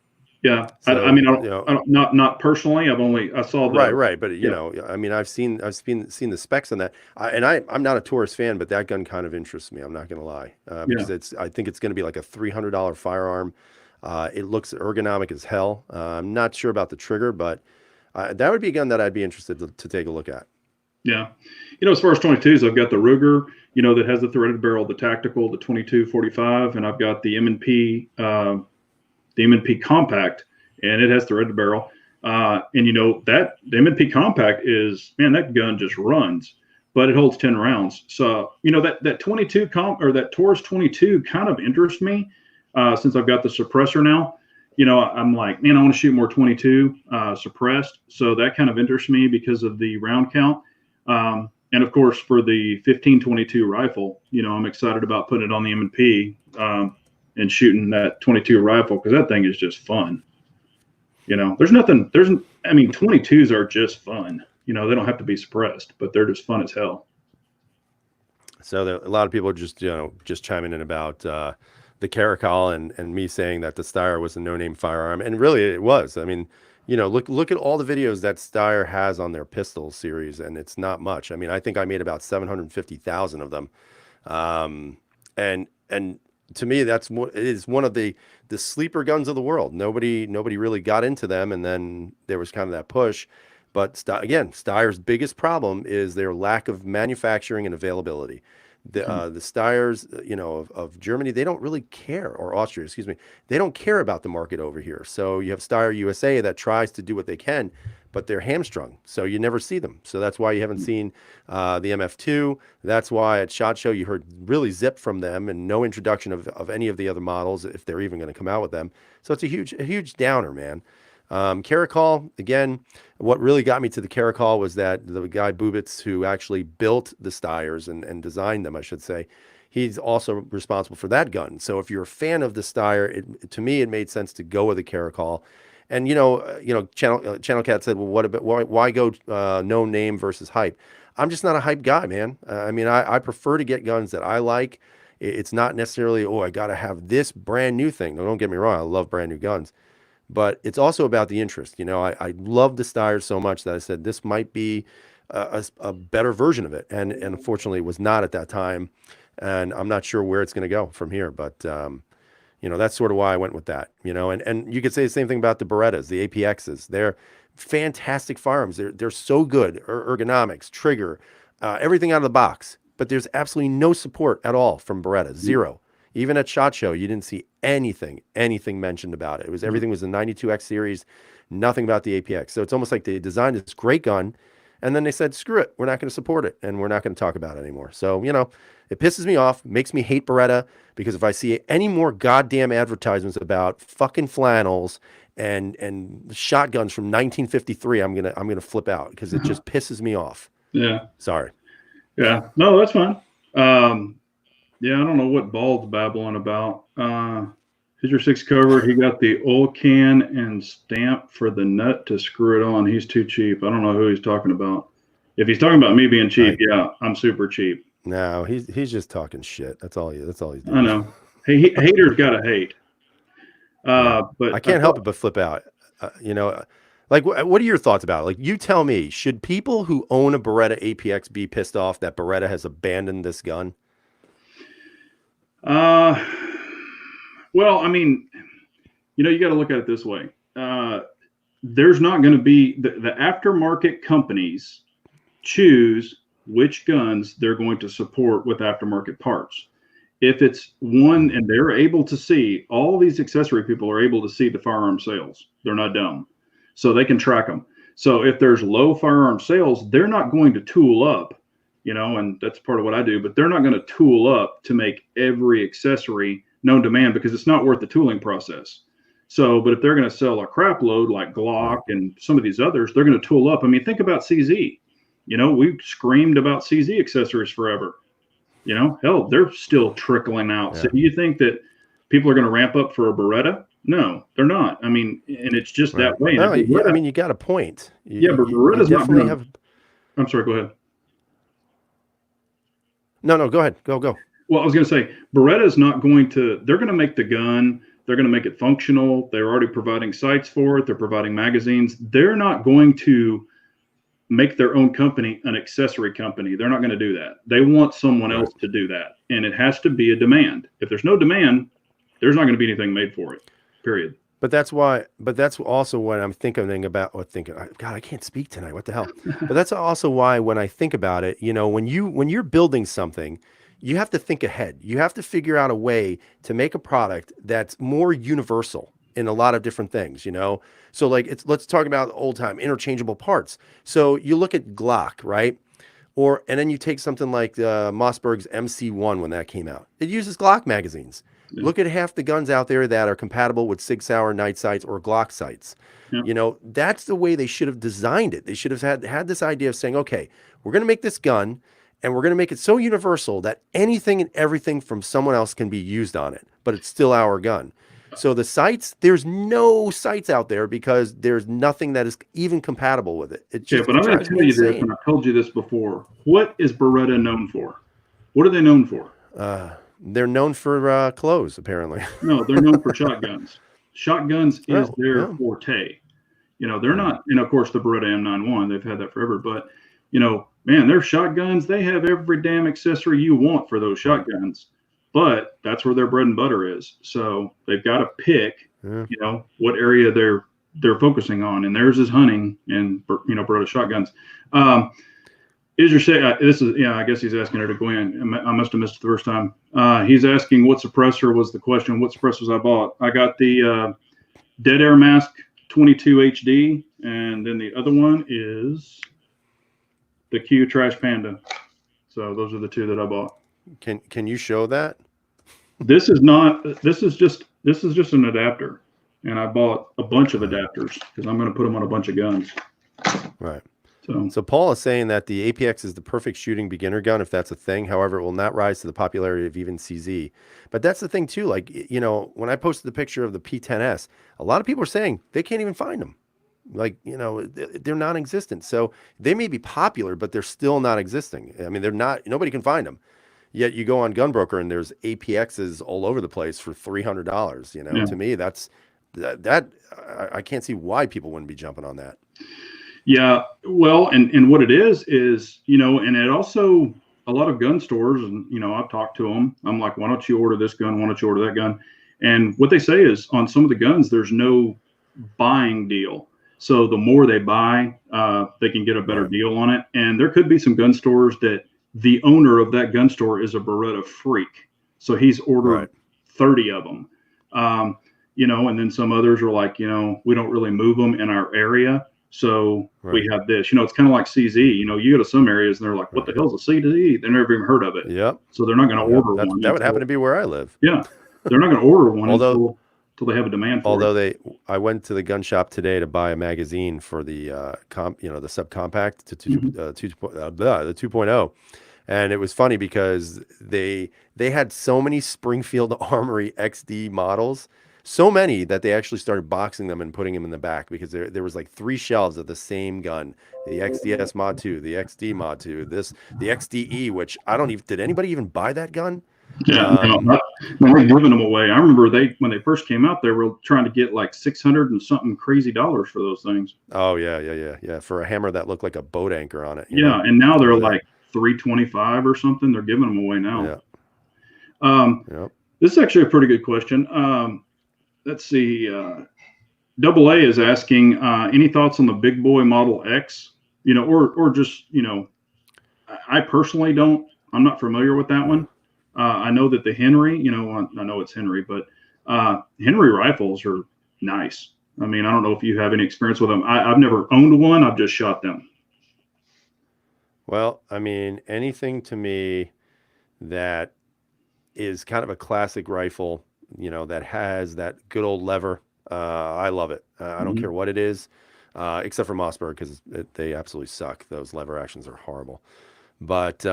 Yeah. So, I don't, not personally. I saw the. Right. But I've seen the specs on that. I'm not a Taurus fan, but that gun kind of interests me. I'm not going to lie, because I think it's going to be like a $300 firearm. It looks ergonomic as hell. I'm not sure about the trigger, but that would be a gun that I'd be interested to take a look at. Yeah. As far as 22s, I've got the Ruger, that has the threaded barrel, the tactical, the 22-45, and I've got the M&P, compact, and it has threaded barrel. And that the M&P compact is, man, that gun just runs, but it holds 10 rounds. So, that 22 or that Taurus 22 kind of interests me, since I've got the suppressor now. I'm like, man, I want to shoot more 22 suppressed. So that kind of interests me because of the round count. And of course, for the 1522 rifle, I'm excited about putting it on the M&P and shooting that 22 rifle, because that thing is just fun. 22s are just fun. They don't have to be suppressed, but they're just fun as hell. So a lot of people are just chiming in about the Caracol and me saying that the Steyr was a no-name firearm, and really it was. I mean, look at all the videos that Steyr has on their pistol series, and it's not much. I mean, I think I made about 750,000 of them, and to me, it is one of the sleeper guns of the world. Nobody really got into them, and then there was kind of that push. But again, Steyer's biggest problem is their lack of manufacturing and availability. The Steyers, of Germany, they don't really care, or Austria, excuse me, they don't care about the market over here. So you have Steyr USA that tries to do what they can, but they're hamstrung, so you never see them. So that's why you haven't seen the MF2. That's why at SHOT Show you heard really zip from them and no introduction of any of the other models if they're even going to come out with them. So it's a huge downer, man. Caracal, again, what really got me to the Caracal was that the guy Bubitz, who actually built the Steyrs and designed them, I should say, he's also responsible for that gun. So if you're a fan of the Steyr, to me, it made sense to go with the Caracal. And Channel Cat said, well, what about why go no name versus hype? I'm just not a hype guy, man. I prefer to get guns that I like. It's not necessarily, I got to have this brand new thing. No, don't get me wrong. I love brand new guns. But it's also about the interest. I love the Steyr so much that I said this might be a better version of it. And unfortunately, it was not at that time. And I'm not sure where it's going to go from here. But, that's sort of why I went with that. And you could say the same thing about the Berettas, the APXs. They're fantastic firearms. They're so good. Ergonomics, trigger, everything out of the box. But there's absolutely no support at all from Beretta. Zero. Even at SHOT Show, you didn't see anything mentioned about it. Everything was the 92X series, nothing about the APX. So it's almost like they designed this great gun, and then they said, screw it, we're not going to support it, and we're not going to talk about it anymore. So, it pisses me off, makes me hate Beretta, because if I see any more goddamn advertisements about fucking flannels and shotguns from 1953, I'm gonna flip out, because it just pisses me off. Yeah. Sorry. Yeah. No, that's fine. Yeah, I don't know what Bald's babbling about. Hydra 6 cover, he got the oil can and stamp for the nut to screw it on. He's too cheap. I don't know who he's talking about. If he's talking about me being cheap, yeah, I'm super cheap. No, he's just talking shit. That's all he's doing. I know. Hey, haters gotta hate. But I can't help it but flip out. Like, what are your thoughts about it? Like, you tell me, should people who own a Beretta APX be pissed off that Beretta has abandoned this gun? Well, I mean, you got to look at it this way. There's not going to be the aftermarket companies choose which guns they're going to support with aftermarket parts. If it's one, and they're able to see, all these accessory people are able to see the firearm sales. They're not dumb. So they can track them. So if there's low firearm sales, they're not going to tool up, and that's part of what I do, but they're not going to tool up to make every accessory known demand, because it's not worth the tooling process. So, but if they're going to sell a crap load like Glock and some of these others, they're going to tool up. I mean, think about CZ. We screamed about CZ accessories forever. Hell, they're still trickling out. Yeah. So do you think that people are going to ramp up for a Beretta? No, they're not. I mean, and it's just that way. No, Beretta, I mean, you got a point. But Beretta's not going to. I'm sorry, go ahead. No, go ahead. Go. Well, I was going to say, Beretta is not going to, they're going to make the gun. They're going to make it functional. They're already providing sights for it. They're providing magazines. They're not going to make their own company an accessory company. They're not going to do that. They want someone else to do that. And it has to be a demand. If there's no demand, there's not going to be anything made for it, period. But that's also what I'm thinking about. God, I can't speak tonight. What the hell? But that's also why when I think about it, when you're building something, you have to think ahead. You have to figure out a way to make a product that's more universal in a lot of different things, So like, let's talk about old time interchangeable parts. So you look at Glock, right? And then you take something like Mossberg's MC1 when that came out. It uses Glock magazines. Yeah. Look at half the guns out there that are compatible with Sig Sauer night sights or Glock sights. Yeah. That's the way they should have designed it. They should have had this idea of saying, okay, we're going to make this gun, and we're going to make it so universal that anything and everything from someone else can be used on it, but it's still our gun. So the sights, there's no sights out there because there's nothing that is even compatible with it. It's just, but I'm going to tell you this, and I've told you this before. What is Beretta known for? What are they known for? They're known for clothes, apparently. No, they're known for shotguns. Shotguns is their forte. They're not, of course, the Beretta M91, they've had that forever, but, man, their shotguns, they have every damn accessory you want for those shotguns, but that's where their bread and butter is. So they've got to pick, what area they're focusing on, and theirs is hunting and, you know, Beretta shotguns. Is your say this is, yeah, I guess he's asking her to go in. I must have missed it the first time. He's asking what suppressor was the question. What suppressors I bought? I got the Dead Air Mask 22 HD, and then the other one is the Q Trash Panda. So those are the two that I bought. Can you show that? This is not. This is just an adapter, and I bought a bunch of adapters because I'm going to put them on a bunch of guns. Right. So Paul is saying that the APX is the perfect shooting beginner gun if that's a thing. However, it will not rise to the popularity of even CZ. But that's the thing too. Like, you know, when I posted the picture of the P10S, a lot of people are saying they can't even find them. Like, you know, they're non-existent. So they may be popular, but they're still not existing. I mean, they're not. Nobody can find them. Yet you go on Gunbroker and there's APXs all over the place for $300. You know, Yeah. To me, that's that. I can't see why people wouldn't be jumping on that. yeah, well, and what it is, you know, and it also, a lot of gun stores, and, you know, I've talked to them. I'm like, why don't you order this gun? Why don't you order that gun? And what they say is on some of the guns, there's no buying deal. So the more they buy, they can get a better Right. deal on it. And there could be some gun stores that the owner of that gun store is a Beretta freak. So he's ordered Right. 30 of them. You know, and then some others are like, you know, we don't really move them in our area. So we Right. have this, you know, it's kind of like CZ. You know, you go to some areas and they're like, what the hell's a CZ? They've never even heard of it. Yep. So they're not going to Yep. order one. That would until- happen to be where I live. Yeah. They're not going to order one Although until they have a demand for it. I went to the gun shop today to buy a magazine for the the subcompact to the 2.0, and it was funny because they had so many Springfield Armory XD models, so many that they actually started boxing them and putting them in the back because there was like 3 shelves of the same gun, the XDS Mod 2, the XD Mod 2, the XDE, which I don't even, did anybody even buy that gun? Yeah, no, they're giving them away. I remember when they first came out, they were trying to get like 600 and something crazy dollars for those things. Oh yeah, for a hammer that looked like a boat anchor on it. Yeah, and now they're like 325 or something. They're giving them away now. Yeah. This is actually a pretty good question. Let's see. Double A is asking any thoughts on the big boy Model X? You know, or just, you know, I personally don't. I'm not familiar with that one. I know that the Henry, you know, I know it's Henry, but Henry rifles are nice. I mean, I don't know if you have any experience with them. I've never owned one. I've just shot them. Well, I mean, anything to me that is kind of a classic rifle, you know, that has that good old lever, I love it. I don't care what it is, except for Mossberg because they absolutely suck. Those lever actions are horrible. But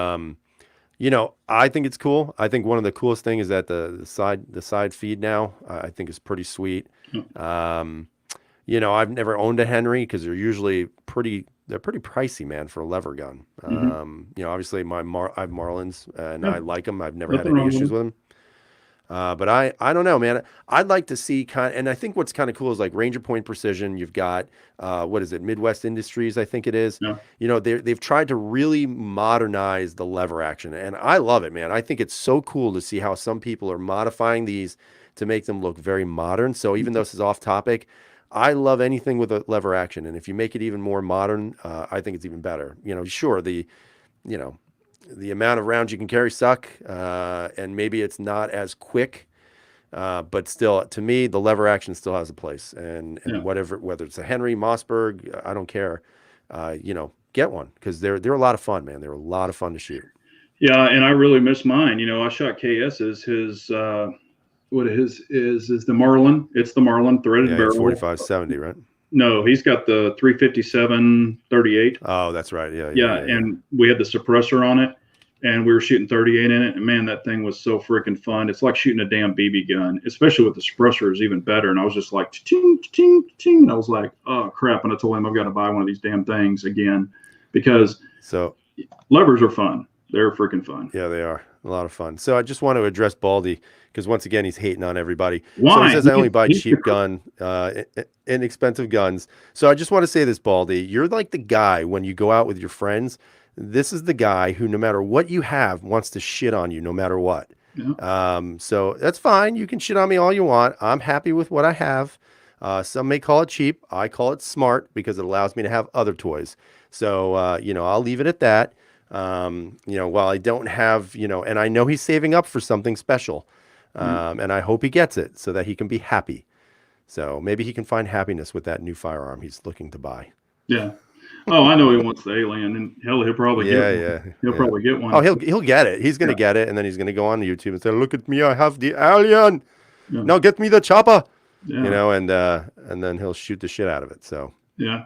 you know, I think it's cool. I think one of the coolest thing is that the side feed now, I think is pretty sweet. You know, I've never owned a Henry because they're usually pretty pricey, man, for a lever gun. You know, obviously I have Marlins and I like them. I've never had any issues with them. But I don't know, man. I'd like to see and I think what's kind of cool is like Ranger Point Precision. You've got what is it, Midwest Industries, I think it is. Yeah. You know, they've tried to really modernize the lever action, and I love it, man. I think it's so cool to see how some people are modifying these to make them look very modern. So even though this is off topic, I love anything with a lever action, and if you make it even more modern, I think it's even better. You know, sure, the amount of rounds you can carry suck, and maybe it's not as quick, but still, to me, the lever action still has a place. And whether it's a Henry, Mossberg, I don't care. You know, get one because they're a lot of fun, man. They're a lot of fun to shoot. Yeah, and I really miss mine. You know, I shot KS's. His what his is the Marlin. It's the Marlin threaded barrel. 4570, right? No, he's got the 357 38. Oh, that's right. Yeah, and we had the suppressor on it, and we were shooting 38 in it. And man, that thing was so freaking fun. It's like shooting a damn BB gun, especially with the suppressor is even better. And I was just like, ching, ching, ching. And I was like, oh crap. And I told him I've got to buy one of these damn things again because levers are fun. They're freaking fun. Yeah, they are a lot of fun. So I just want to address Baldy because once again, he's hating on everybody. Why? So he says I only buy cheap inexpensive guns. So I just want to say this, Baldy, you're like the guy when you go out with your friends. This is the guy who, no matter what you have, wants to shit on you no matter what. Yeah. So that's fine. You can shit on me all you want. I'm happy with what I have. Some may call it cheap. I call it smart because it allows me to have other toys. So, I'll leave it at that. While I don't have, and I know he's saving up for something special. And I hope he gets it so that he can be happy. So maybe he can find happiness with that new firearm he's looking to buy. Yeah. Oh, I know he wants the alien, and hell, he'll probably get one. Yeah. He'll probably get one. Oh, he'll get it. He's gonna get it, and then he's gonna go on YouTube and say, "Look at me, I have the alien. Yeah. Now get me the chopper." Yeah. And then he'll shoot the shit out of it. So yeah.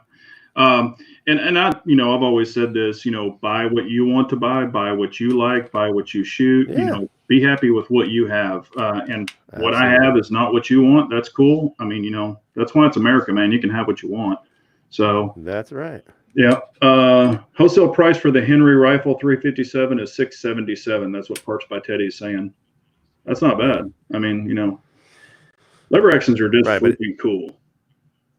And I've always said this, buy what you want to buy what you like, buy what you shoot, Yeah. be happy with what you have. And what I Absolutely. have is not what you want. That's cool. I mean, that's why it's America, man. You can have what you want. So That's right. yeah. Wholesale price for the Henry rifle 357 is $677. That's what Parts by Teddy is saying. That's not bad. I mean, lever actions are just Right, but freaking cool.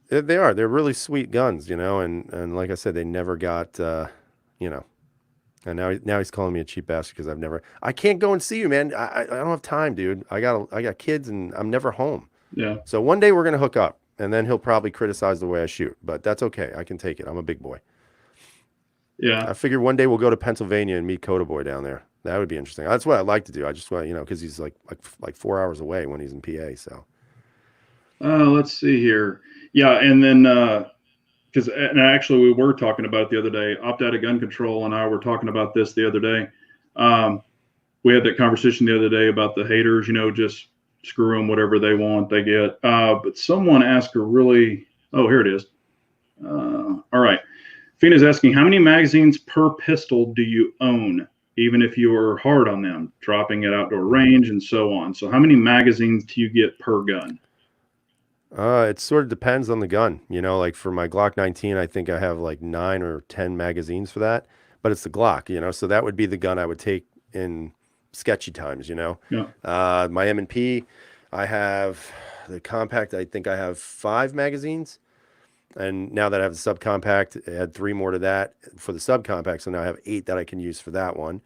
they are. They're really sweet guns, and like I said, they never got, and now he's calling me a cheap bastard because I can't go and see you, man. I don't have time, dude. I got kids and I'm never home. Yeah. So one day we're gonna hook up, and then he'll probably criticize the way I shoot, but that's okay. I can take it. I'm a big boy. Yeah. I figured one day we'll go to Pennsylvania and meet Coda Boy down there. That would be interesting. That's what I'd like to do. I just want, because he's like 4 hours away when he's in PA. So Let's see here. Yeah, and then and actually we were talking about it the other day. Opt Out of Gun Control and I were talking about this the other day. We had that conversation the other day about the haters. Just screw them, whatever they want, they get. But someone asked a really. Oh, here it is. All right. Fina's asking, how many magazines per pistol do you own, even if you are hard on them, dropping at outdoor range and so on? So how many magazines do you get per gun? it sort of depends on the gun. Like for my Glock 19, I think I have like 9 or 10 magazines for that, but it's the Glock, so that would be the gun I would take in sketchy times, Yeah. My M&P, I have the compact. I think I have 5 magazines. And now that I have the subcompact, I had 3 more to that for the subcompact. So now I have 8 that I can use for that one.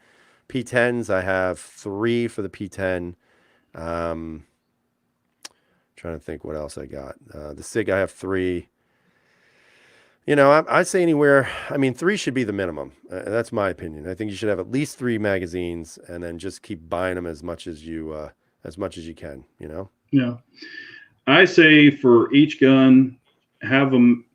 P10s, I have 3 for the P10. Trying to think what else I got. The SIG, I have 3. I say anywhere. I mean, 3 should be the minimum. That's my opinion. I think you should have at least 3 magazines, and then just keep buying them as much as you can. Yeah. I say for each gun, have them.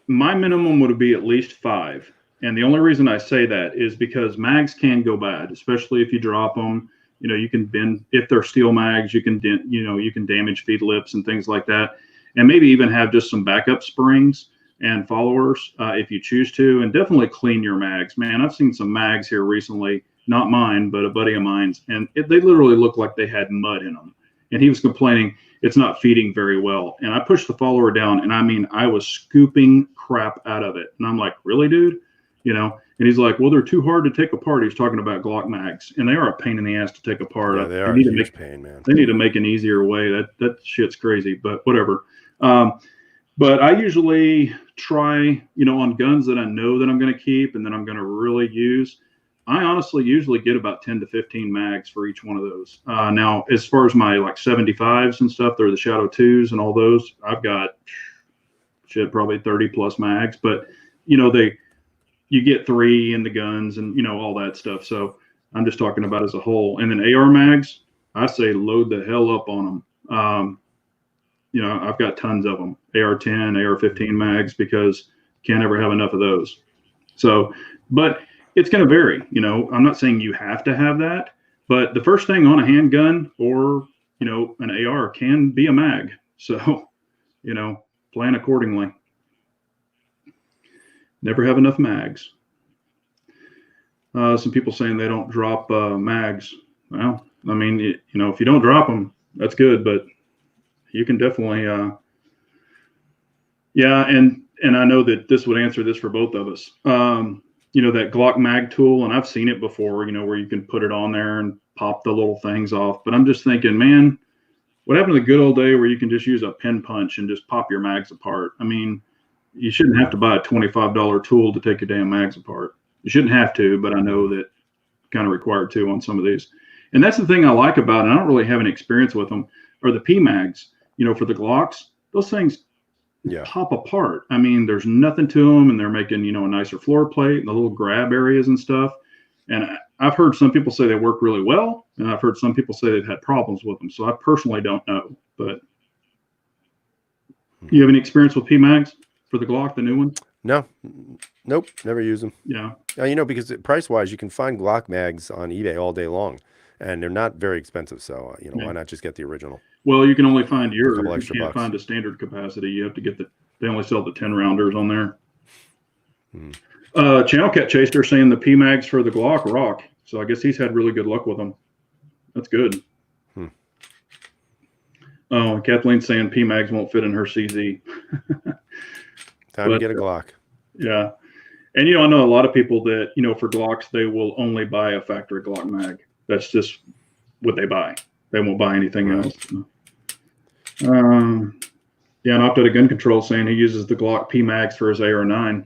My minimum would be at least 5. And the only reason I say that is because mags can go bad, especially if you drop them. You can bend, if they're steel mags, you can damage feed lips and things like that. And maybe even have just some backup springs and followers if you choose to, and definitely clean your mags. Man, I've seen some mags here recently, not mine, but a buddy of mine's, and they literally looked like they had mud in them. And he was complaining it's not feeding very well. And I pushed the follower down, and I mean, I was scooping crap out of it. And I'm like, really, dude? And he's like, well, they're too hard to take apart. He's talking about Glock mags, and they are a pain in the ass to take apart. Yeah, they are a huge pain, man. They need to make an easier way. That shit's crazy, but whatever. But I usually try, on guns that I know that I'm going to keep and that I'm going to really use. I honestly usually get about 10 to 15 mags for each one of those. Now, as far as my like 75s and stuff, they're the Shadow 2s and all those. I've got probably 30 plus mags, but you get 3 in the guns and all that stuff. So I'm just talking about as a whole. And then AR mags, I say load the hell up on them. I've got tons of them, AR-10, AR-15 mags, because can't ever have enough of those. So, but it's going to vary. I'm not saying you have to have that, but the first thing on a handgun or, an AR can be a mag. So, plan accordingly. Never have enough mags. Some people saying they don't drop mags. Well, I mean, if you don't drop them, that's good, but you can definitely, yeah. And I know that this would answer this for both of us. That Glock mag tool, and I've seen it before, where you can put it on there and pop the little things off. But I'm just thinking, man, what happened to the good old day where you can just use a pin punch and just pop your mags apart? I mean, you shouldn't have to buy a $25 tool to take your damn mags apart. You shouldn't have to, but I know that kind of required to on some of these. And that's the thing I like about it. I don't really have any experience with them, are the P mags. For the Glocks, those things Yeah. pop apart. I mean, there's nothing to them, and they're making, a nicer floor plate and the little grab areas and stuff. And I've heard some people say they work really well, and I've heard some people say they've had problems with them. So I personally don't know. But you have any experience with PMags for the Glock, the new ones? No, nope, never use them. Yeah. Because price wise, you can find Glock mags on eBay all day long, and they're not very expensive. So Yeah. why not just get the original? Well, you can only find yours. couple You extra can't bucks. find a standard capacity. You have to get they only sell the 10 rounders on there. Channel Cat Chaser saying the PMags for the Glock rock. So I guess he's had really good luck with them. That's good. Oh, Kathleen's saying PMags won't fit in her CZ. Time to get a Glock. Yeah. And, I know a lot of people that, for Glocks, they will only buy a factory Glock mag. That's just what they buy. They won't buy anything else. Yeah, and Opted a Gun Control saying he uses the Glock PMags for his AR-9.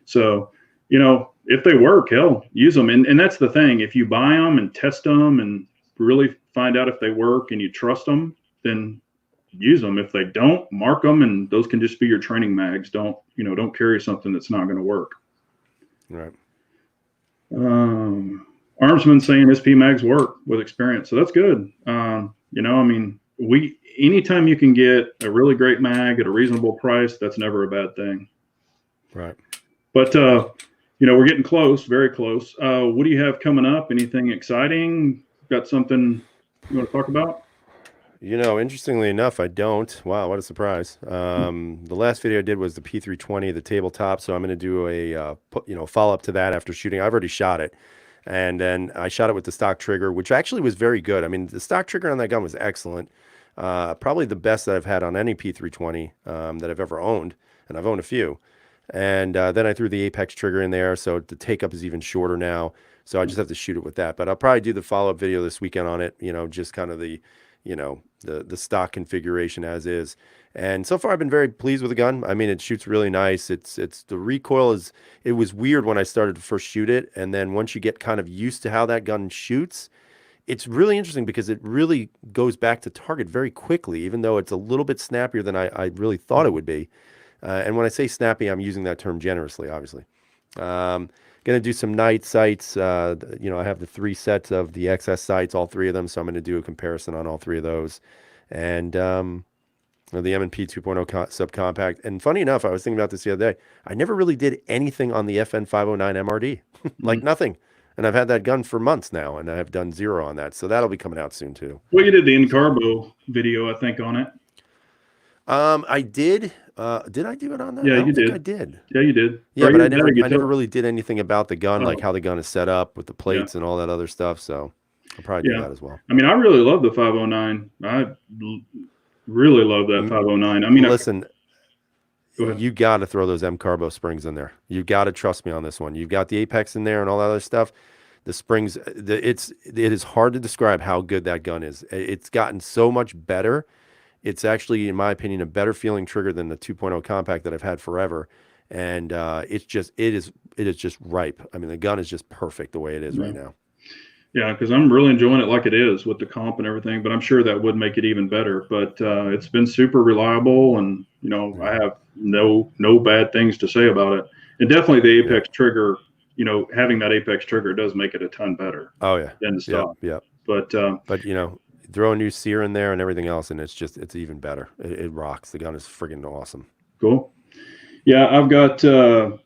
So, if they work, hell, use them. And that's the thing. If you buy them and test them and really find out if they work and you trust them, then use them. If they don't, mark them, and those can just be your training mags. Don't carry something that's not going to work. Right. Armsman saying his PMags work with experience. So that's good. Anytime you can get a really great mag at a reasonable price, that's never a bad thing. Right. But, we're getting close, very close. What do you have coming up? Anything exciting? Got something you want to talk about? Interestingly enough, I don't. Wow, what a surprise. The last video I did was the P320, the tabletop. So I'm going to do a follow-up to that after shooting. I've already shot it. And then I shot it with the stock trigger, which actually was very good. I mean, the stock trigger on that gun was excellent. Probably the best that I've had on any P320 that I've ever owned. And I've owned a few. And then I threw the Apex trigger in there. So the take-up is even shorter now. So I just have to shoot it with that. But I'll probably do the follow-up video this weekend on it, just kind of the stock configuration as is. And so far I've been very pleased with the gun. I mean, it shoots really nice. It's the recoil it was weird when I started to first shoot it. And then once you get kind of used to how that gun shoots, it's really interesting because it really goes back to target very quickly, even though it's a little bit snappier than I really thought it would be. And when I say snappy, I'm using that term generously, obviously. Going to do some night sights. I have the 3 sets of the XS sights, all 3 of them. So I'm going to do a comparison on all 3 of those. And the M&P 2.0 subcompact. And funny enough, I was thinking about this the other day. I never really did anything on the FN 509 MRD, like nothing. And I've had that gun for months now, and I've done 0 on that. So that'll be coming out soon too. Well, you did the Incarbo video, I think, on it. I did. Did I do it on that? Yeah, I don't you think did. I did. Yeah, you did. Yeah, Or but you I never did. really did anything about the gun, like Oh. how the gun is set up with the plates and all that other stuff. So I'll probably do Yeah. that as well. I mean, I really love the 509. Really love that 509. I mean, Listen, Go ahead. you got to throw those M Carbo springs in there. You got to trust me on this one. You've got the Apex in there and all that other stuff. The springs, it is hard to describe how good that gun is. It's gotten so much better. It's actually, in my opinion, a better feeling trigger than the 2.0 compact that I've had forever. And it is just ripe. I mean, the gun is just perfect the way it is right now. Yeah, because I'm really enjoying it like it is with the comp and everything, but I'm sure that would make it even better. But it's been super reliable, and I have no bad things to say about it. And definitely the Apex trigger, having that Apex trigger does make it a ton better. Oh yeah, than the stock. Yeah. But throw a new sear in there and everything else, and it's even better. It rocks. The gun is friggin' awesome. Cool. Yeah, I've got the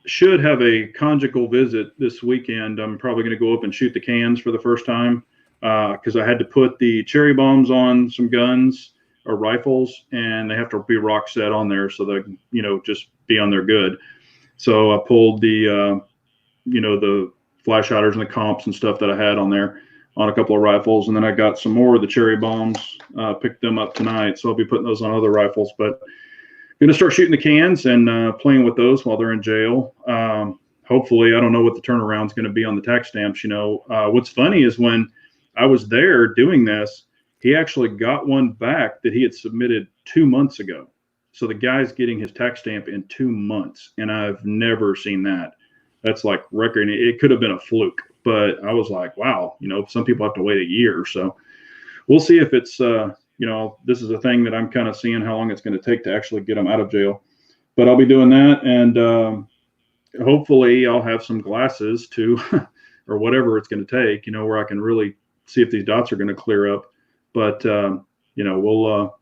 should have a conjugal visit this weekend. I'm probably going to go up and shoot the cans for the first time because I had to put the cherry bombs on some guns or rifles, and they have to be rock set on there so they can, just be on there good. So I pulled the flash shotters and the comps and stuff that I had on there on a couple of rifles, and then I got some more of the cherry bombs, picked them up tonight, so I'll be putting those on other rifles. But going to start shooting the cans and playing with those while they're in jail. Hopefully, I don't know what the turnaround's going to be on the tax stamps. What's funny is when I was there doing this, he actually got one back that he had submitted 2 months ago. So the guy's getting his tax stamp in 2 months, and I've never seen that. That's like record. It could have been a fluke, but I was like, wow, some people have to wait a year. So we'll see if it's this is a thing that I'm kind of seeing how long it's going to take to actually get them out of jail. But I'll be doing that, and hopefully I'll have some glasses too, or whatever it's going to take, where I can really see if these dots are going to clear up. But we'll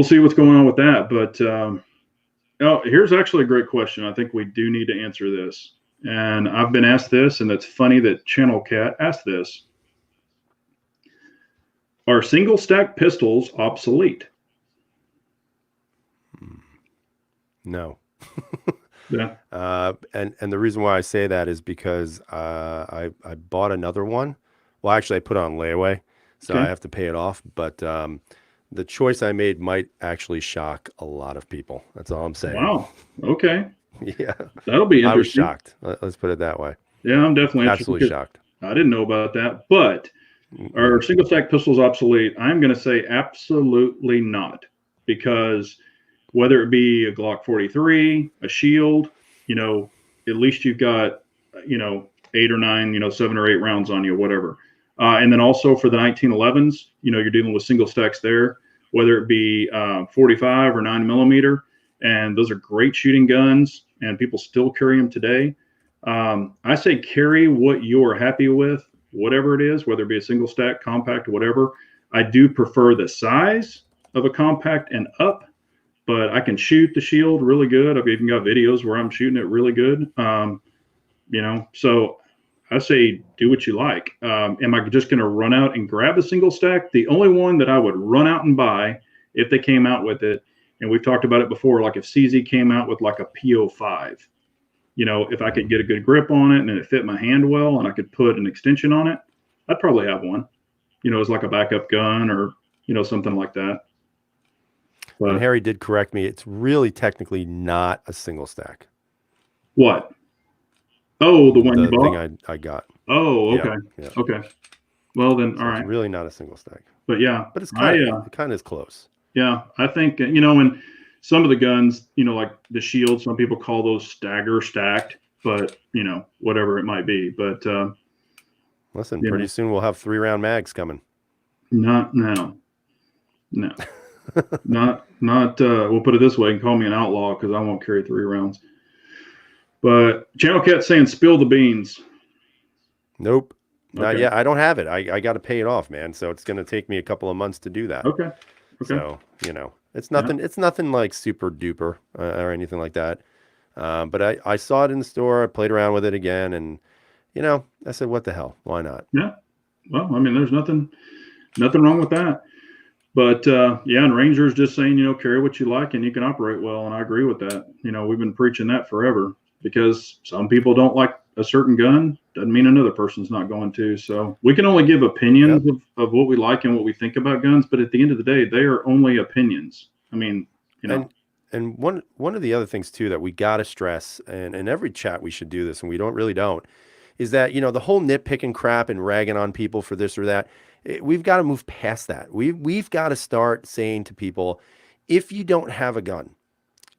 see what's going on with that. But here's actually a great question. I think we do need to answer this, and I've been asked this, and it's funny that Channel Cat asked this. Are single stack pistols obsolete? No. Yeah. And the reason why I say that is because I bought another one. Well, actually, I put it on layaway, so I have to pay it off. But the choice I made might actually shock a lot of people. That's all I'm saying. Wow. Okay. Yeah. That'll be interesting. I was shocked. Let's put it that way. Yeah, I'm definitely absolutely shocked. I didn't know about that. But are single stack pistols obsolete? I'm going to say absolutely not, because whether it be a Glock 43, a Shield, at least you've got, 8 or 9, 7 or 8 rounds on you, whatever. And then also for the 1911s, you're dealing with single stacks there, whether it be 45 or 9mm. And those are great shooting guns, and people still carry them today. I say carry what you're happy with, whatever it is, whether it be a single stack, compact, whatever. I do prefer the size of a compact and up, but I can shoot the Shield really good. I've even got videos where I'm shooting it really good. So I say do what you like. Am I just going to run out and grab a single stack? The only one that I would run out and buy if they came out with it, and we've talked about it before, like if CZ came out with like a PO5, if I could get a good grip on it and it fit my hand well and I could put an extension on it, I'd probably have one, as like a backup gun or, something like that. But and Harry did correct me. It's really technically not a single stack. What? Oh, the one you bought? Thing I got. Oh, okay. Yeah. Okay. Well, then, So all right. It's really not a single stack. But yeah. But it's kind of is close. Yeah. I think, and some of the guns, like the Shield, some people call those stagger stacked, but, whatever it might be. But listen, pretty soon we'll have 3-round mags coming. Not now. No. not we'll put it this way, you can call me an outlaw because I won't carry 3 rounds. But Channel Cat's saying spill the beans. Nope. Not yet. I don't have it. I got to pay it off, man. So it's going to take me a couple of months to do that. Okay. So, it's nothing. Yeah. It's nothing like super duper or anything like that. But I saw it in the store. I played around with it again, and I said, "What the hell? Why not?" Yeah. Well, there's nothing wrong with that. But and Ranger's just saying, carry what you like and you can operate well, and I agree with that. We've been preaching that forever, because some people don't like a certain gun. Doesn't mean another person's not going to. So we can only give opinions of what we like and what we think about guns, but at the end of the day, they are only opinions. And one of the other things too that we got to stress, and in every chat we should do this, and we don't, is that, the whole nitpicking crap and ragging on people for this or that, we've got to move past that. We've got to start saying to people, if you don't have a gun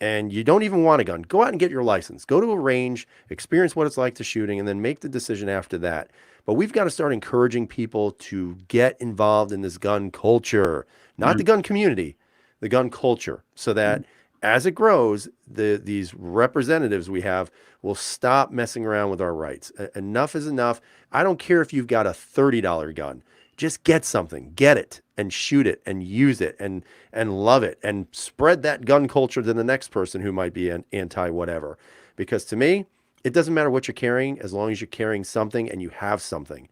and you don't even want a gun, go out and get your license, go to a range, experience what it's like to shooting, and then make the decision after that. But we've got to start encouraging people to get involved in this gun culture, not the gun community, the gun culture, so that as it grows, these representatives we have will stop messing around with our rights. Enough is enough. I don't care if you've got a $30 gun. Just get something, get it, and shoot it, and use it, and love it, and spread that gun culture to the next person who might be an anti-whatever. Because to me, it doesn't matter what you're carrying, as long as you're carrying something and you have something.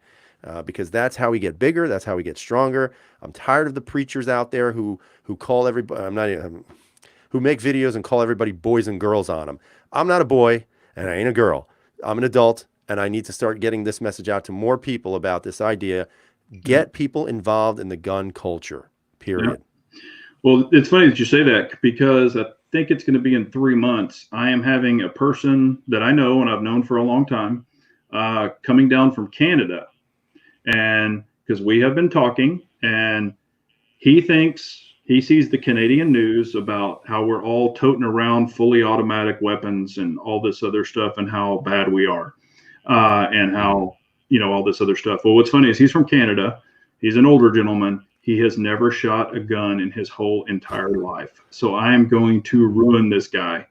Because that's how we get bigger, that's how we get stronger. I'm tired of the preachers out there who call everybody, who make videos and call everybody boys and girls on them. I'm not a boy, and I ain't a girl. I'm an adult, and I need to start getting this message out to more people about this idea. Get people involved in the gun culture, period. Yeah. Well, it's funny that you say that, because I think it's going to be in 3 months. I am having a person that I know and I've known for a long time coming down from Canada. And because we have been talking, and he sees the Canadian news about how we're all toting around fully automatic weapons and all this other stuff, and how bad we are, and how, all this other stuff. Well, what's funny is he's from Canada. He's an older gentleman. He has never shot a gun in his whole entire life. So I am going to ruin this guy.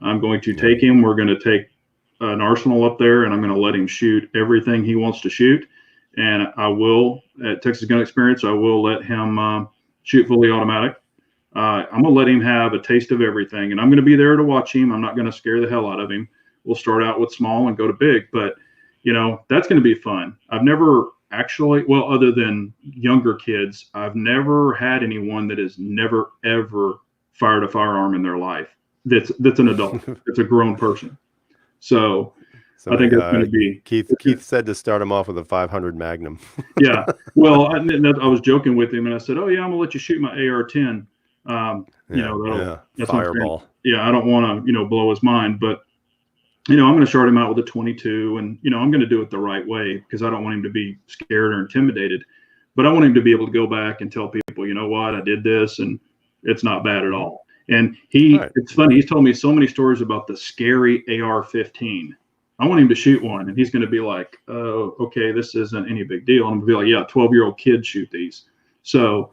I'm going to take him. We're going to take an arsenal up there, and I'm going to let him shoot everything he wants to shoot. And I will, at Texas Gun Experience, I will let him shoot fully automatic. I'm going to let him have a taste of everything, and I'm going to be there to watch him. I'm not going to scare the hell out of him. We'll start out with small and go to big, but that's going to be fun. I've never actually, well, other than younger kids, I've never had anyone that has never ever fired a firearm in their life. That's an adult. It's a grown person. So I think that's going to be Keith said to start him off with a 500 Magnum. Yeah. Well, I was joking with him, and I said, "Oh yeah, I'm gonna let you shoot my AR-10." That's fireball. Yeah, I don't want to blow his mind, but I'm going to start him out with a 22, and I'm going to do it the right way because I don't want him to be scared or intimidated, but I want him to be able to go back and tell people, you know what, I did this, and it's not bad at all. And it's funny, he's told me so many stories about the scary AR-15. I want him to shoot one, and he's going to be like, "Oh, okay, this isn't any big deal." And I'm going to be like, "Yeah, 12-year-old kids shoot these." So,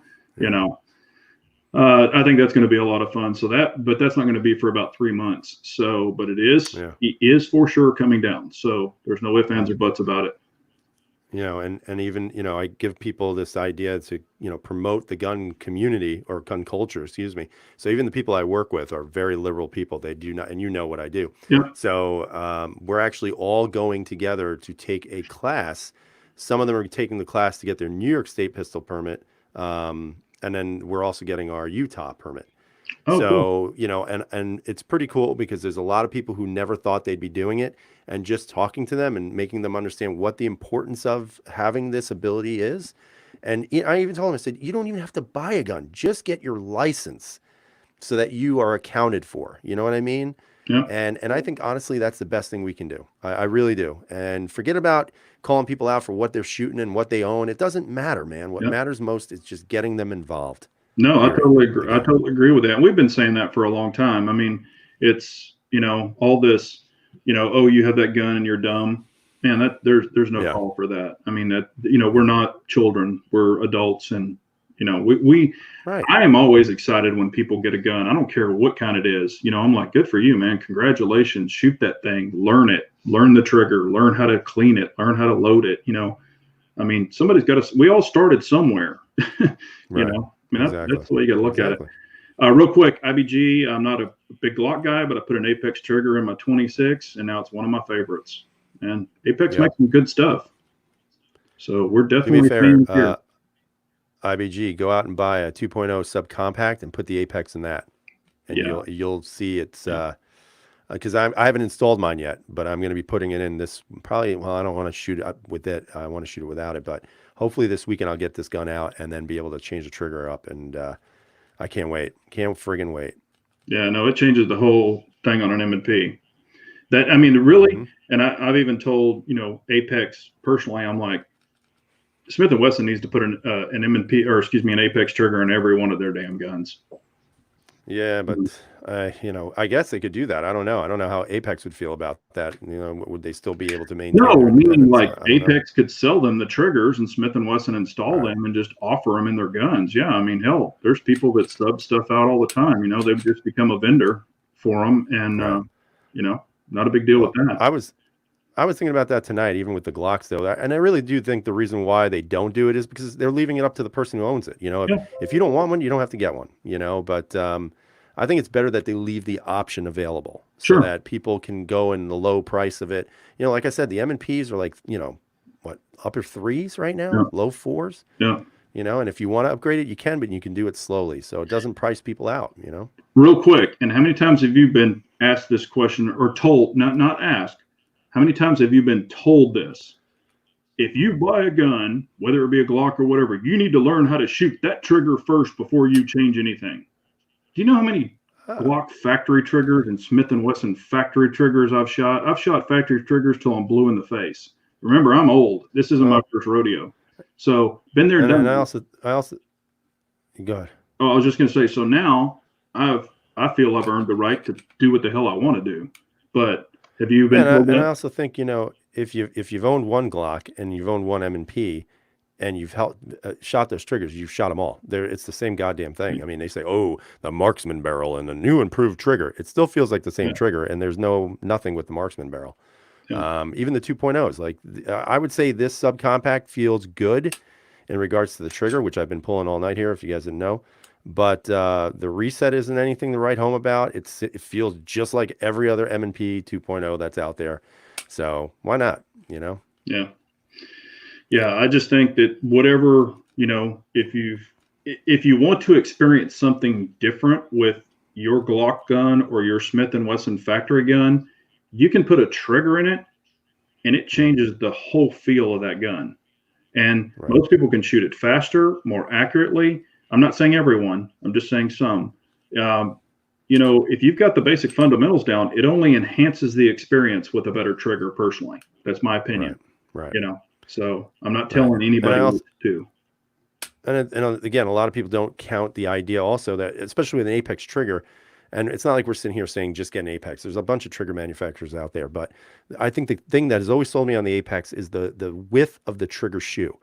I think that's going to be a lot of fun. But that's not going to be for about 3 months. So, but he is for sure coming down. So there's no ifs, ands, or buts about it. And even, I give people this idea to, promote the gun community or gun culture, excuse me. So even the people I work with are very liberal people. They do not, and what I do. Yeah. So we're actually all going together to take a class. Some of them are taking the class to get their New York State pistol permit. And then we're also getting our Utah permit. Oh, so, cool. And it's pretty cool because there's a lot of people who never thought they'd be doing it, and just talking to them and making them understand what the importance of having this ability is. And I even told them, I said, you don't even have to buy a gun, just get your license so that you are accounted for. You know what I mean? Yeah. And I think honestly, that's the best thing we can do. I really do. And forget about calling people out for what they're shooting and what they own. It doesn't matter, man. What matters most is just getting them involved. No, I totally agree. I totally agree with that. We've been saying that for a long time. I mean, it's, all this, oh, you have that gun and you're dumb. Man, there's no call for that. I mean, that, we're not children, we're adults, and Right. I am always excited when people get a gun. I don't care what kind it is. I'm like, good for you, man. Congratulations. Shoot that thing. Learn it. Learn the trigger. Learn how to clean it. Learn how to load it. I mean, somebody's got to. We all started somewhere. Right. I mean, that's the way you got to look at it. Exactly. Real quick, IBG. I'm not a big Glock guy, but I put an Apex trigger in my 26, and now it's one of my favorites. And Apex makes some good stuff. So we're definitely fair. IBG, go out and buy a 2.0 subcompact and put the Apex in that, and you'll see it's because I haven't installed mine yet, but I'm going to be putting it in this probably. Well, I don't want to shoot it with it. I want to shoot it without it, but hopefully this weekend I'll get this gun out and then be able to change the trigger up, and I can't wait. Can't friggin' wait. Yeah, no, it changes the whole thing on an M&P. That, I mean, really, and I've even told Apex personally, I'm like, Smith & Wesson needs to put an M&P, or excuse me, an Apex trigger in every one of their damn guns. Yeah, but I guess they could do that. I don't know. I don't know how Apex would feel about that. Would they still be able to maintain? No, meaning like Apex could sell them the triggers and Smith & Wesson install them and just offer them in their guns. Yeah, I mean, hell, there's people that sub stuff out all the time. They've just become a vendor for them, and not a big deal with that. I was thinking about that tonight, even with the Glocks, though. And I really do think the reason why they don't do it is because they're leaving it up to the person who owns it. If you don't want one, you don't have to get one, But I think it's better that they leave the option available so that people can go in the low price of it. Like I said, the M&Ps are like, upper threes right now, low fours. Yeah. And if you want to upgrade it, you can, but you can do it slowly. So it doesn't price people out, Real quick. And how many times have you been asked this question or told, not asked, how many times have you been told this? If you buy a gun, whether it be a Glock or whatever, you need to learn how to shoot that trigger first before you change anything. Do you know how many Glock factory triggers and Smith & Wesson factory triggers I've shot? I've shot factory triggers till I'm blue in the face. Remember, I'm old. This isn't my first rodeo. So been there and done. And I also go ahead. Oh, I was just going to say, so now I feel I've earned the right to do what the hell I want to do. But have you been told that? And I also think, if you've owned one Glock and you've owned one M&P, and you've shot those triggers, you've shot them all. It's the same goddamn thing. I mean, they say, oh, the marksman barrel and the new improved trigger. It still feels like the same trigger, and there's nothing with the marksman barrel. Even the 2.0s, like I would say this subcompact feels good in regards to the trigger, which I've been pulling all night here, if you guys didn't know. But the reset isn't anything to write home about. It feels just like every other M&P 2.0 that's out there. So why not, you know? Yeah. Yeah. I just think that whatever, you know, if you want to experience something different with your Glock gun or your Smith & Wesson factory gun, you can put a trigger in it and it changes the whole feel of that gun. And most people can shoot it faster, more accurately. I'm not saying everyone, I'm just saying some. You know, if you've got the basic fundamentals down, it only enhances the experience with a better trigger personally. That's my opinion. Right. You know, so I'm not telling anybody what to do. And again, a lot of people don't count the idea also that, especially with an Apex trigger, and it's not like we're sitting here saying just get an Apex. There's a bunch of trigger manufacturers out there, but I think the thing that has always sold me on the Apex is the width of the trigger shoe.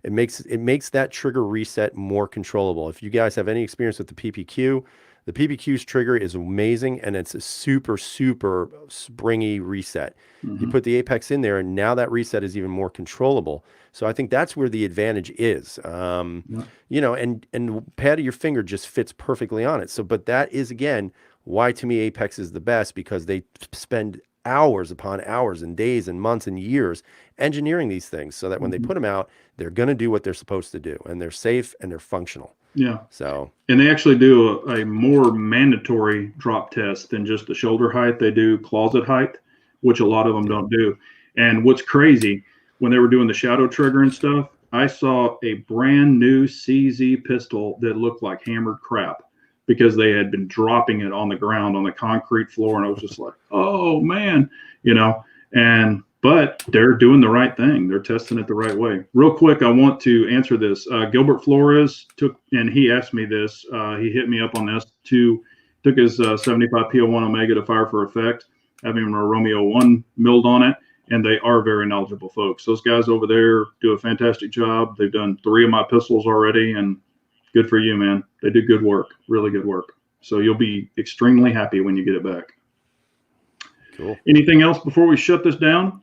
It makes that trigger reset more controllable. If you guys have any experience with the PPQ, the PPQ's trigger is amazing, and it's a super, super springy reset. You put the Apex in there, and now that reset is even more controllable. So I think that's where the advantage is. You know, and the pad of your finger just fits perfectly on it. So, but that is, again, why to me Apex is the best, because they spend hours upon hours and days and months and years engineering these things so that when they put them out, they're going to do what they're supposed to do, and they're safe and they're functional. Yeah. So, and they actually do a more mandatory drop test than just the shoulder height. They do closet height, which a lot of them don't do. And what's crazy, when they were doing the shadow trigger and stuff, I saw a brand new CZ pistol that looked like hammered crap because they had been dropping it on the ground on the concrete floor. And I was just like, oh man, you know, but they're doing the right thing. They're testing it the right way. Real quick, I want to answer this. Gilbert Flores and he asked me this. He hit me up on this took his 75 P01 Omega to fire for effect, having a Romeo 1 milled on it. And they are very knowledgeable folks. Those guys over there do a fantastic job. They've done 3 of my pistols already, and good for you, man. They do good work, really good work. So you'll be extremely happy when you get it back. Cool. Anything else before we shut this down?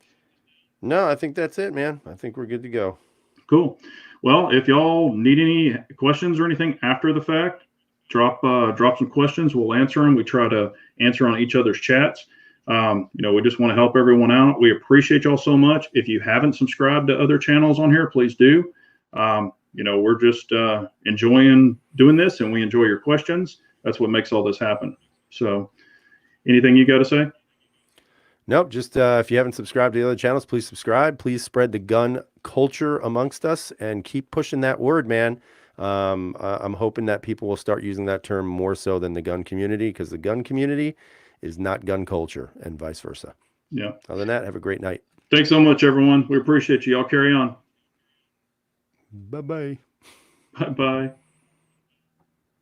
No, I think that's it, man. I think we're good to go. Cool. Well, if y'all need any questions or anything after the fact, drop some questions. We'll answer them. We try to answer on each other's chats. You know, we just want to help everyone out. We appreciate y'all so much. If you haven't subscribed to other channels on here, please do. You know, we're just enjoying doing this, and we enjoy your questions. That's what makes all this happen. So anything you got to say? Nope. Just if you haven't subscribed to the other channels, please subscribe. Please spread the gun culture amongst us and keep pushing that word, man. I'm hoping that people will start using that term more so than the gun community, because the gun community is not gun culture, and vice versa. Yeah. Other than that, have a great night. Thanks so much, everyone. We appreciate you. Y'all carry on. Bye-bye. Bye-bye.